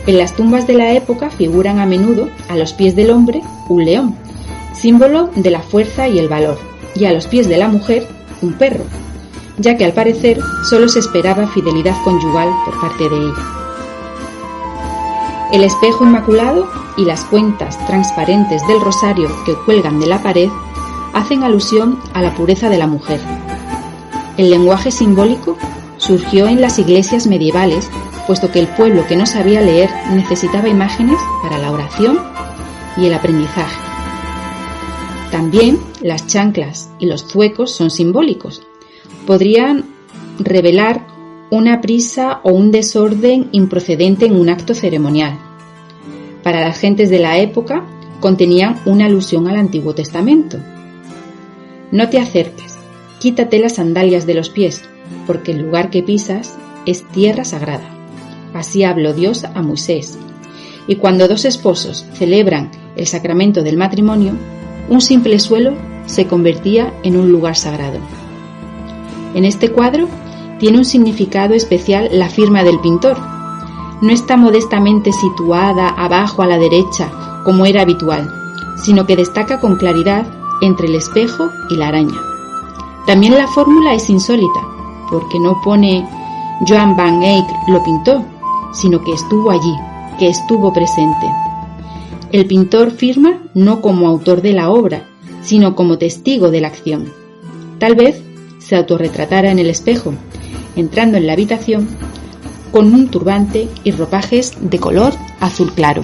En las tumbas de la época figuran a menudo, a los pies del hombre, un león, símbolo de la fuerza y el valor, y a los pies de la mujer, un perro, ya que al parecer solo se esperaba fidelidad conyugal por parte de ella. El espejo inmaculado y las cuentas transparentes del rosario que cuelgan de la pared hacen alusión a la pureza de la mujer. El lenguaje simbólico surgió en las iglesias medievales, puesto que el pueblo que no sabía leer necesitaba imágenes para la oración y el aprendizaje. También las chanclas y los zuecos son simbólicos. Podrían revelar una prisa o un desorden improcedente en un acto ceremonial. Para las gentes de la época contenían una alusión al Antiguo Testamento. No te acerques, quítate las sandalias de los pies, porque el lugar que pisas es tierra sagrada. Así habló Dios a Moisés. Y cuando dos esposos celebran el sacramento del matrimonio, un simple suelo se convertía en un lugar sagrado. En este cuadro tiene un significado especial la firma del pintor. No está modestamente situada abajo a la derecha, como era habitual, sino que destaca con claridad entre el espejo y la araña. También la fórmula es insólita, porque no pone Joan van Eyck lo pintó, sino que estuvo allí, que estuvo presente. El pintor firma no como autor de la obra, sino como testigo de la acción. Tal vez se autorretratara en el espejo, entrando en la habitación con un turbante y ropajes de color azul claro.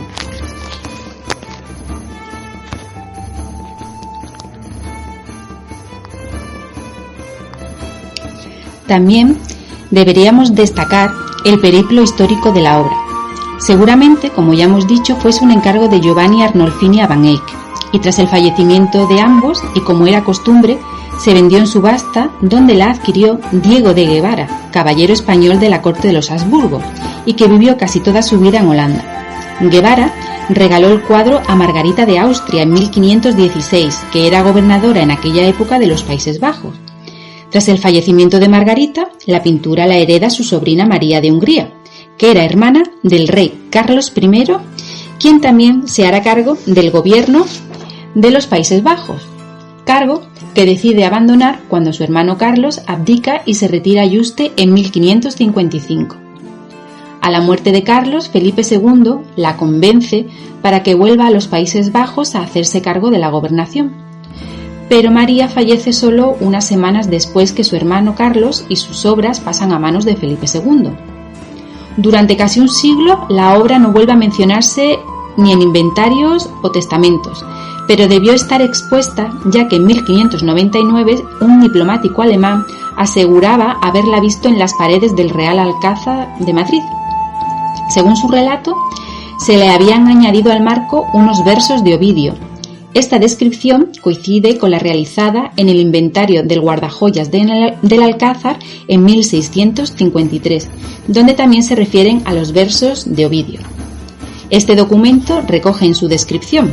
También deberíamos destacar el periplo histórico de la obra. Seguramente, como ya hemos dicho, fuese un encargo de Giovanni Arnolfini a Van Eyck, y tras el fallecimiento de ambos, y como era costumbre, se vendió en subasta, donde la adquirió Diego de Guevara, caballero español de la corte de los Habsburgo, y que vivió casi toda su vida en Holanda. Guevara regaló el cuadro a Margarita de Austria en 1516, que era gobernadora en aquella época de los Países Bajos. Tras el fallecimiento de Margarita, la pintura la hereda su sobrina María de Hungría, que era hermana del rey Carlos I, quien también se hará cargo del gobierno de los Países Bajos, cargo que decide abandonar cuando su hermano Carlos abdica y se retira a Yuste en 1555. A la muerte de Carlos, Felipe II la convence para que vuelva a los Países Bajos a hacerse cargo de la gobernación. Pero María fallece solo unas semanas después que su hermano Carlos, y sus obras pasan a manos de Felipe II. Durante casi un siglo, la obra no vuelve a mencionarse ni en inventarios o testamentos, pero debió estar expuesta ya que en 1599 un diplomático alemán aseguraba haberla visto en las paredes del Real Alcázar de Madrid. Según su relato, se le habían añadido al marco unos versos de Ovidio. Esta descripción coincide con la realizada en el inventario del guardajoyas del Alcázar en 1653, donde también se refieren a los versos de Ovidio. Este documento recoge en su descripción: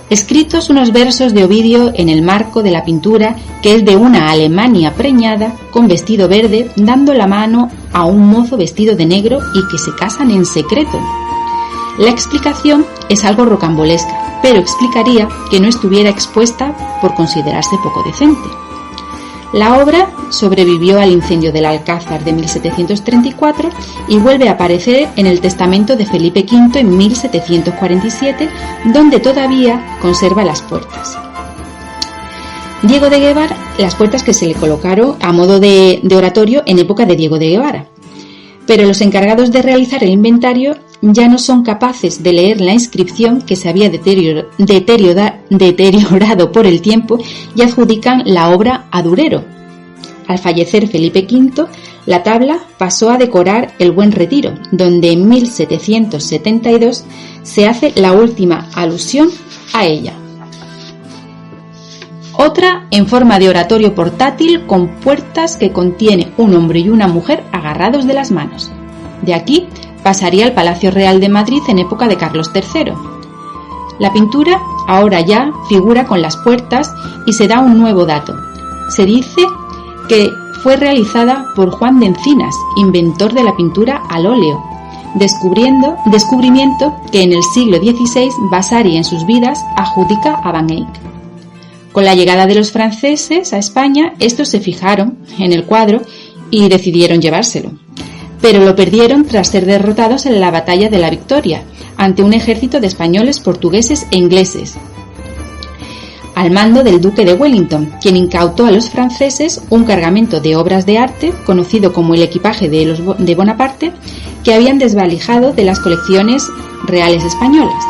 escritos unos versos de Ovidio en el marco de la pintura, que es de una Alemania preñada con vestido verde, dando la mano a un mozo vestido de negro y que se casan en secreto. La explicación es algo rocambolesca, pero explicaría que no estuviera expuesta por considerarse poco decente. La obra sobrevivió al incendio del Alcázar de 1734 y vuelve a aparecer en el testamento de Felipe V en 1747, donde todavía conserva las puertas. Diego de Guevara, las puertas que se le colocaron a modo de oratorio en época de Diego de Guevara. Pero los encargados de realizar el inventario ya no son capaces de leer la inscripción, que se había deteriorado por el tiempo, y adjudican la obra a Durero. Al fallecer Felipe V, la tabla pasó a decorar el Buen Retiro, donde en 1772 se hace la última alusión a ella. Otra en forma de oratorio portátil con puertas que contiene un hombre y una mujer agarrados de las manos. De aquí pasaría al Palacio Real de Madrid en época de Carlos III. La pintura ahora ya figura con las puertas y se da un nuevo dato. Se dice que fue realizada por Juan de Encinas, inventor de la pintura al óleo, descubrimiento que en el siglo XVI Vasari en sus vidas adjudica a Van Eyck. Con la llegada de los franceses a España, estos se fijaron en el cuadro y decidieron llevárselo, pero lo perdieron tras ser derrotados en la Batalla de la Victoria, ante un ejército de españoles, portugueses e ingleses, al mando del duque de Wellington, quien incautó a los franceses un cargamento de obras de arte, conocido como el equipaje de Bonaparte, que habían desvalijado de las colecciones reales españolas.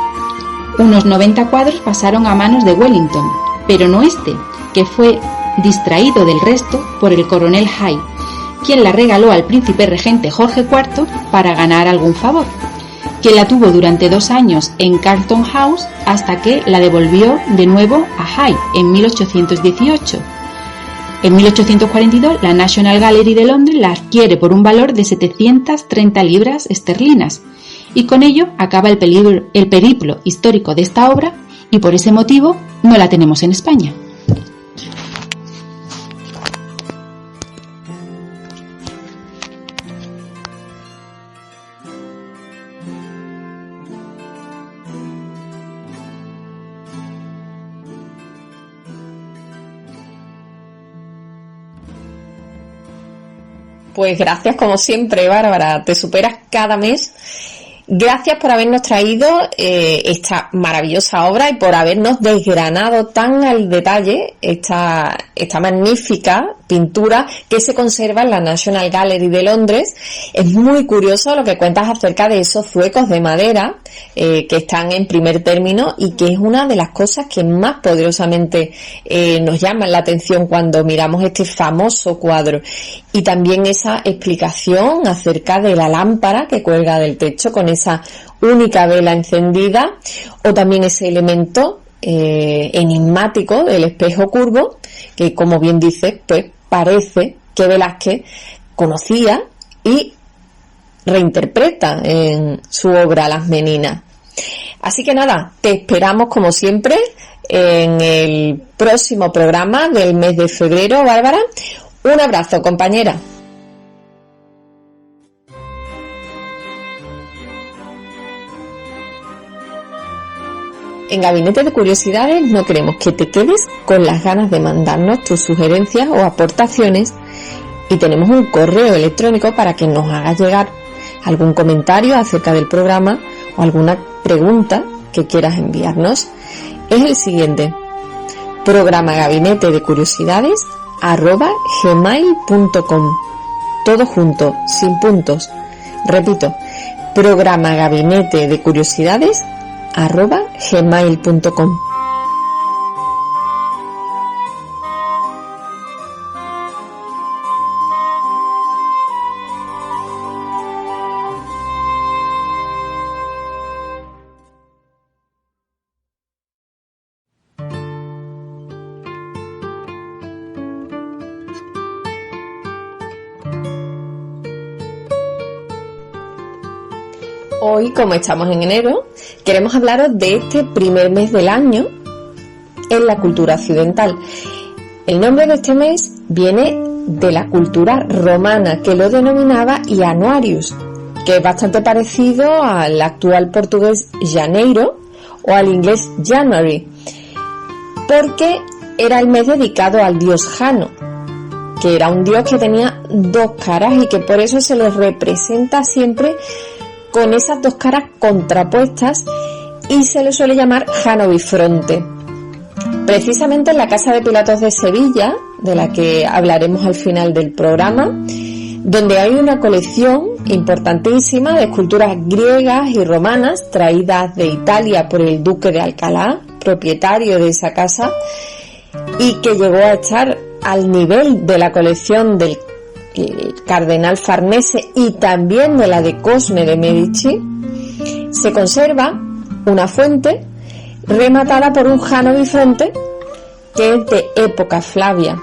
Unos 90 cuadros pasaron a manos de Wellington, pero no este, que fue distraído del resto por el coronel Hay, quien la regaló al príncipe regente Jorge IV para ganar algún favor, quien la tuvo durante 2 años en Carlton House hasta que la devolvió de nuevo a Hay en 1818. En 1842 la National Gallery de Londres la adquiere por un valor de 730 libras esterlinas y con ello acaba el periplo histórico de esta obra y por ese motivo no la tenemos en España. Pues gracias como siempre, Bárbara, te superas cada mes. Gracias por habernos traído esta maravillosa obra y por habernos desgranado tan al detalle esta magnífica pintura que se conserva en la National Gallery de Londres. Es muy curioso lo que cuentas acerca de esos zuecos de madera que están en primer término y que es una de las cosas que más poderosamente nos llaman la atención cuando miramos este famoso cuadro. Y también esa explicación acerca de la lámpara que cuelga del techo con esa única vela encendida, o también ese elemento enigmático del espejo curvo que, como bien dices, pues parece que Velázquez conocía y reinterpreta en su obra Las Meninas. Así que nada, te esperamos como siempre en el próximo programa del mes de febrero, Bárbara. Un abrazo, compañera. En Gabinete de Curiosidades no queremos que te quedes con las ganas de mandarnos tus sugerencias o aportaciones y tenemos un correo electrónico para que nos hagas llegar algún comentario acerca del programa o alguna pregunta que quieras enviarnos. Es el siguiente: programagabinetedecuriosidades@gmail.com. Todo junto, sin puntos. Repito, programagabinetedecuriosidades@gmail.com. Hoy, como estamos en enero, queremos hablaros de este primer mes del año en la cultura occidental. El nombre de este mes viene de la cultura romana, que lo denominaba Januarius, que es bastante parecido al actual portugués janeiro o al inglés January, porque era el mes dedicado al dios Jano, que era un dios que tenía 2 caras y que por eso se le representa siempre con esas 2 caras contrapuestas y se le suele llamar Jano Bifronte. Precisamente en la Casa de Pilatos de Sevilla, de la que hablaremos al final del programa, donde hay una colección importantísima de esculturas griegas y romanas traídas de Italia por el duque de Alcalá, propietario de esa casa, y que llegó a estar al nivel de la colección del cardenal Farnese y también de la de Cosme de Medici, se conserva una fuente rematada por un Jano bifronte que es de época Flavia.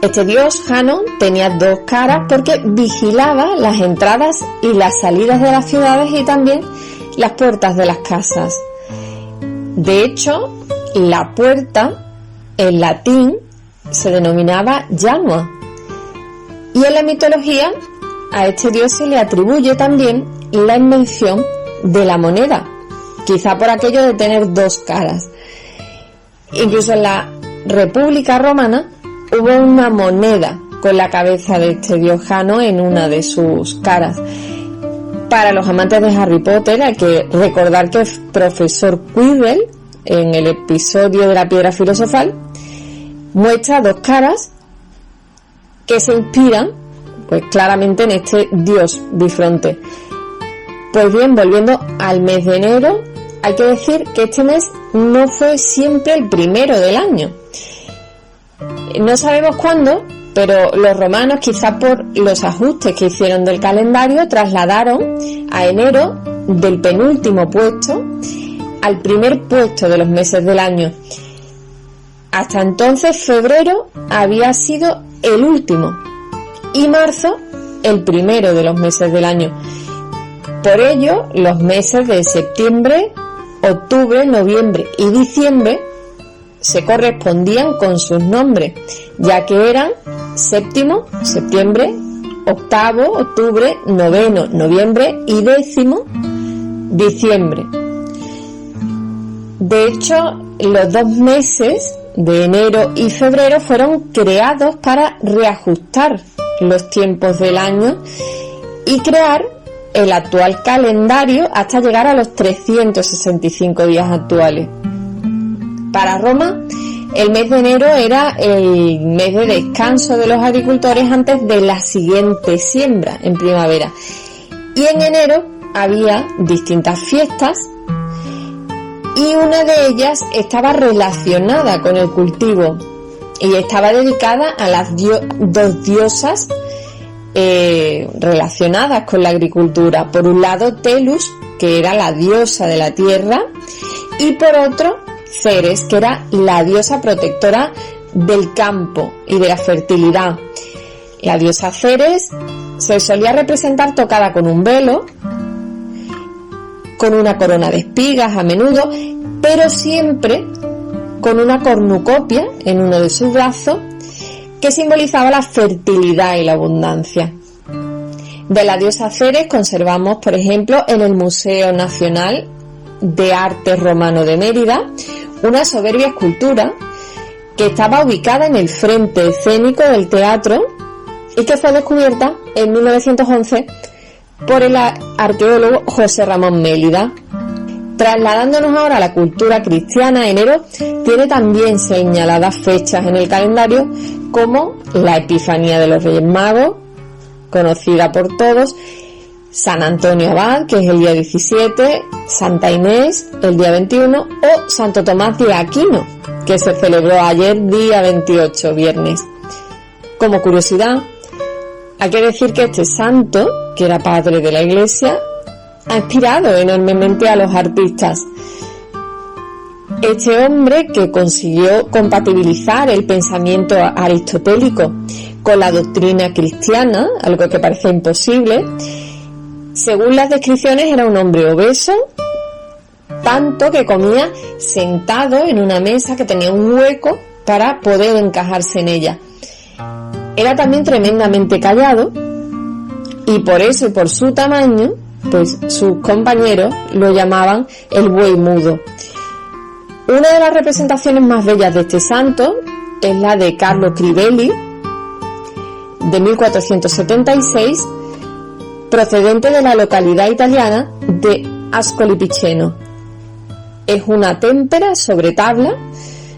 Este dios Jano tenía dos caras porque vigilaba las entradas y las salidas de las ciudades y también las puertas de las casas. De hecho, la puerta en latín se denominaba Janua, y en la mitología a este dios se le atribuye también la invención de la moneda, quizá por aquello de tener dos caras. Incluso en la República Romana hubo una moneda con la cabeza de este dios Jano en una de sus caras. Para los amantes de Harry Potter hay que recordar que el profesor Quirrell, en el episodio de la Piedra Filosofal, muestra dos caras que se inspiran pues claramente en este dios bifronte. Pues bien, volviendo al mes de enero, hay que decir que este mes no fue siempre el primero del año. No sabemos cuándo, pero los romanos, quizás por los ajustes que hicieron del calendario, trasladaron a enero del penúltimo puesto al primer puesto de los meses del año. Hasta entonces febrero había sido el último y marzo el primero de los meses del año. Por ello, los meses de septiembre, octubre, noviembre y diciembre se correspondían con sus nombres, ya que eran séptimo, septiembre, octavo, octubre, noveno, noviembre y décimo, diciembre. De hecho, los 2 meses de enero y febrero fueron creados para reajustar los tiempos del año y crear el actual calendario hasta llegar a los 365 días actuales. Para Roma, el mes de enero era el mes de descanso de los agricultores antes de la siguiente siembra en primavera. Y en enero había distintas fiestas y una de ellas estaba relacionada con el cultivo y estaba dedicada a las dos diosas relacionadas con la agricultura. Por un lado, Telus, que era la diosa de la tierra, y por otro, Ceres, que era la diosa protectora del campo y de la fertilidad. La diosa Ceres se solía representar tocada con un velo, con una corona de espigas a menudo, pero siempre con una cornucopia en uno de sus brazos que simbolizaba la fertilidad y la abundancia. De la diosa Ceres conservamos, por ejemplo, en el Museo Nacional de Arte Romano de Mérida, una soberbia escultura que estaba ubicada en el frente escénico del teatro y que fue descubierta en 1911 por el arqueólogo José Ramón Mélida. Trasladándonos ahora a la cultura cristiana, enero tiene también señaladas fechas en el calendario como la Epifanía de los Reyes Magos, conocida por todos, San Antonio Abad, que es el día 17, Santa Inés, el día 21, o Santo Tomás de Aquino, que se celebró ayer, día 28, viernes. Como curiosidad, hay que decir que este santo, que era padre de la Iglesia, ha inspirado enormemente a los artistas. Este hombre, que consiguió compatibilizar el pensamiento aristotélico con la doctrina cristiana, algo que parece imposible, según las descripciones era un hombre obeso, tanto que comía sentado en una mesa que tenía un hueco para poder encajarse en ella. Era también tremendamente callado y por eso y por su tamaño, pues sus compañeros lo llamaban el buey mudo. Una de las representaciones más bellas de este santo es la de Carlo Crivelli, de 1476, procedente de la localidad italiana de Ascoli Piceno. Es una témpera sobre tabla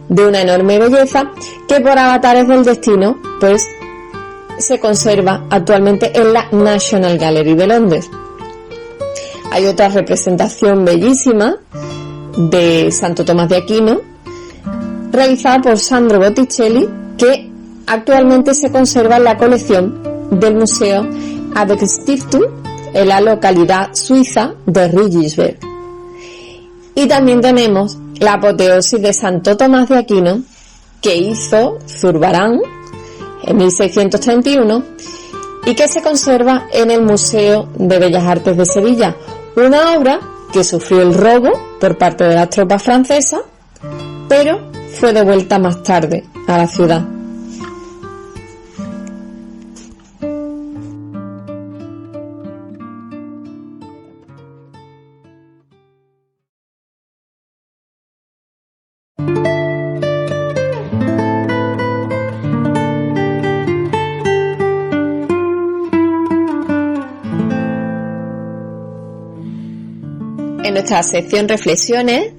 de una enorme belleza que por avatares del destino pues se conserva actualmente en la National Gallery de Londres. Hay otra representación bellísima de Santo Tomás de Aquino realizada por Sandro Botticelli, que actualmente se conserva en la colección del Museo Arbetstiftung en la localidad suiza de Rigisberg. Y también tenemos la apoteosis de Santo Tomás de Aquino, que hizo Zurbarán en 1631 y que se conserva en el Museo de Bellas Artes de Sevilla, una obra que sufrió el robo por parte de las tropas francesas, pero fue devuelta más tarde a la ciudad. En nuestra sección Reflexiones,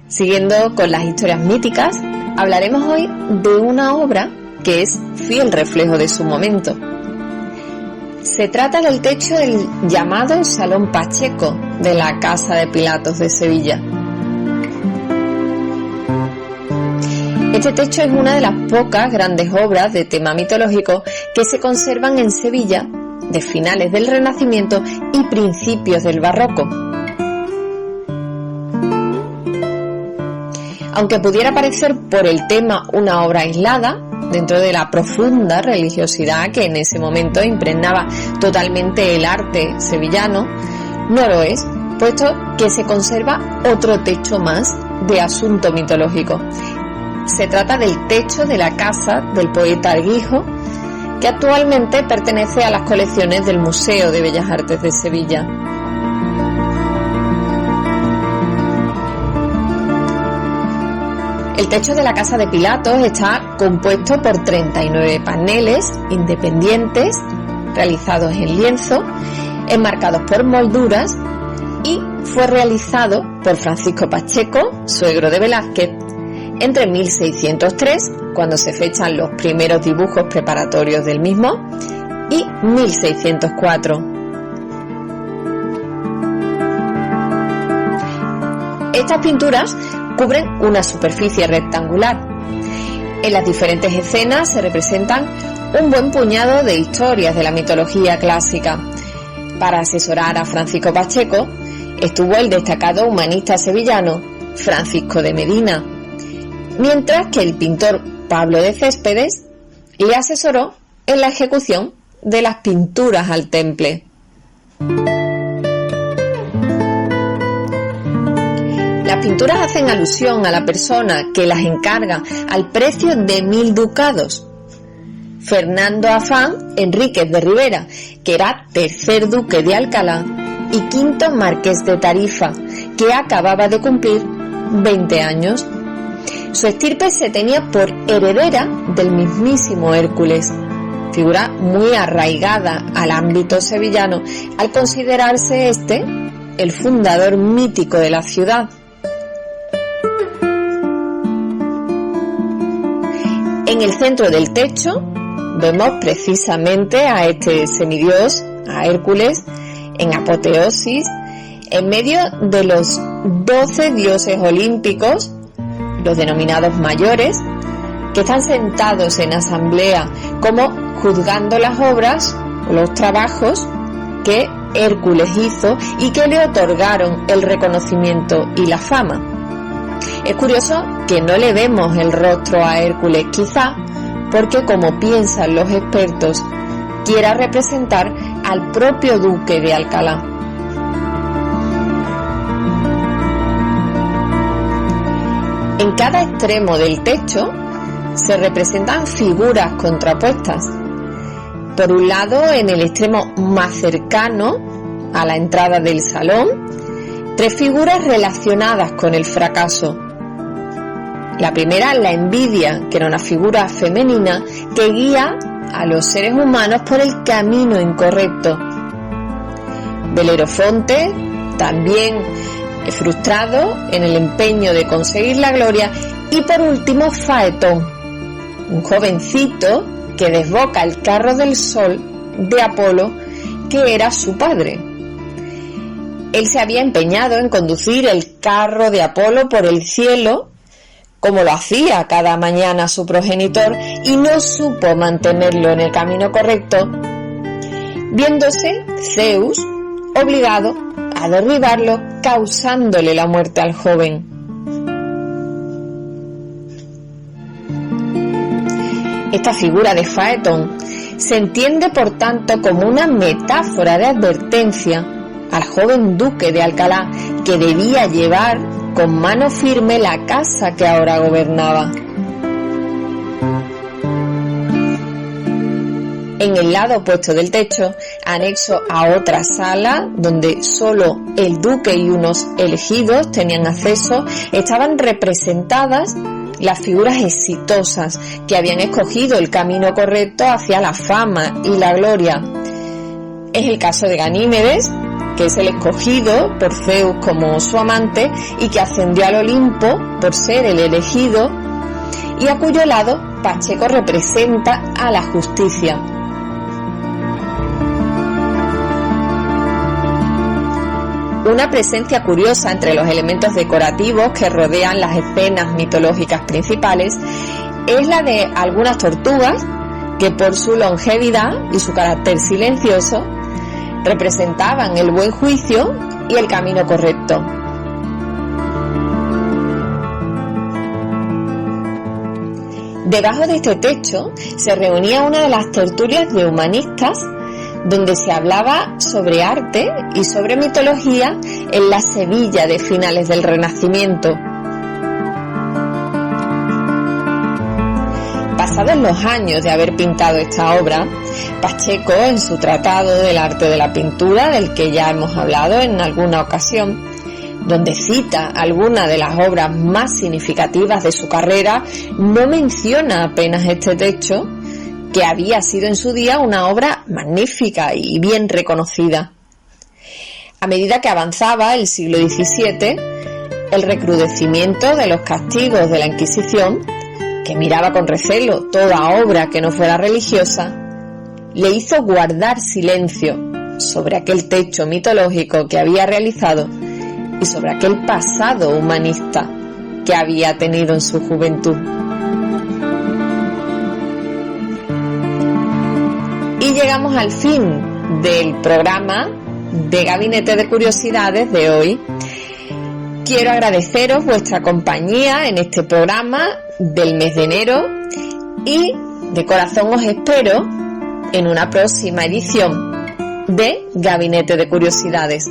siguiendo con las historias míticas, hablaremos hoy de una obra que es fiel reflejo de su momento. Se trata del techo del llamado Salón Pacheco de la Casa de Pilatos de Sevilla. Este techo es una de las pocas grandes obras de tema mitológico que se conservan en Sevilla de finales del Renacimiento y principios del Barroco. Aunque pudiera parecer por el tema una obra aislada, dentro de la profunda religiosidad que en ese momento impregnaba totalmente el arte sevillano, no lo es, puesto que se conserva otro techo más de asunto mitológico. Se trata del techo de la casa del poeta Arguijo, que actualmente pertenece a las colecciones del Museo de Bellas Artes de Sevilla. El techo de la Casa de Pilatos está compuesto por 39 paneles independientes, realizados en lienzo, enmarcados por molduras, y fue realizado por Francisco Pacheco, suegro de Velázquez, entre 1603, cuando se fechan los primeros dibujos preparatorios del mismo, y 1604. Estas pinturas cubren una superficie rectangular. En las diferentes escenas se representan un buen puñado de historias de la mitología clásica. Para asesorar a Francisco Pacheco estuvo el destacado humanista sevillano Francisco de Medina, mientras que el pintor Pablo de Céspedes le asesoró en la ejecución de las pinturas al temple. Las pinturas hacen alusión a la persona que las encarga al precio de 1000 ducados. Fernando Afán Enríquez de Rivera, que era tercer duque de Alcalá y quinto marqués de Tarifa, que acababa de cumplir 20 años. Su estirpe se tenía por heredera del mismísimo Hércules, figura muy arraigada al ámbito sevillano, al considerarse este el fundador mítico de la ciudad. En el centro del techo vemos precisamente a este semidios, a Hércules, en apoteosis, en medio de los 12 dioses olímpicos, los denominados mayores, que están sentados en asamblea como juzgando las obras o los trabajos que Hércules hizo y que le otorgaron el reconocimiento y la fama. Es curioso que no le vemos el rostro a Hércules, quizá porque, como piensan los expertos, quiera representar al propio duque de Alcalá. En cada extremo del techo se representan figuras contrapuestas. Por un lado, en el extremo más cercano a la entrada del salón, 3 figuras relacionadas con el fracaso. La primera, la envidia, que era una figura femenina que guía a los seres humanos por el camino incorrecto. Belerofonte, también frustrado en el empeño de conseguir la gloria. Y por último, Faetón, un jovencito que desboca el carro del sol de Apolo, que era su padre. Él se había empeñado en conducir el carro de Apolo por el cielo como lo hacía cada mañana su progenitor, y no supo mantenerlo en el camino correcto, viéndose Zeus obligado a derribarlo, causándole la muerte al joven. Esta figura de Faetón se entiende por tanto como una metáfora de advertencia al joven duque de Alcalá, que debía llevar con mano firme la casa que ahora gobernaba. En el lado opuesto del techo, anexo a otra sala donde solo el duque y unos elegidos tenían acceso, estaban representadas las figuras exitosas que habían escogido el camino correcto hacia la fama y la gloria. Es el caso de Ganímedes, que es el escogido por Zeus como su amante y que ascendió al Olimpo por ser el elegido, y a cuyo lado Pacheco representa a la justicia. Una presencia curiosa entre los elementos decorativos que rodean las escenas mitológicas principales es la de algunas tortugas que, por su longevidad y su carácter silencioso, representaban el buen juicio y el camino correcto. Debajo de este techo se reunía una de las tertulias de humanistas, donde se hablaba sobre arte y sobre mitología en la Sevilla de finales del Renacimiento. Pasados los años de haber pintado esta obra, Pacheco, en su tratado del arte de la pintura, del que ya hemos hablado en alguna ocasión, donde cita algunas de las obras más significativas de su carrera, no menciona apenas este techo, que había sido en su día una obra magnífica y bien reconocida. A medida que avanzaba el siglo XVII, el recrudecimiento de los castigos de la Inquisición, que miraba con recelo toda obra que no fuera religiosa, le hizo guardar silencio sobre aquel techo mitológico que había realizado y sobre aquel pasado humanista que había tenido en su juventud. Y llegamos al fin del programa de Gabinete de Curiosidades de hoy. Quiero agradeceros vuestra compañía en este programa del mes de enero y de corazón os espero en una próxima edición de Gabinete de Curiosidades.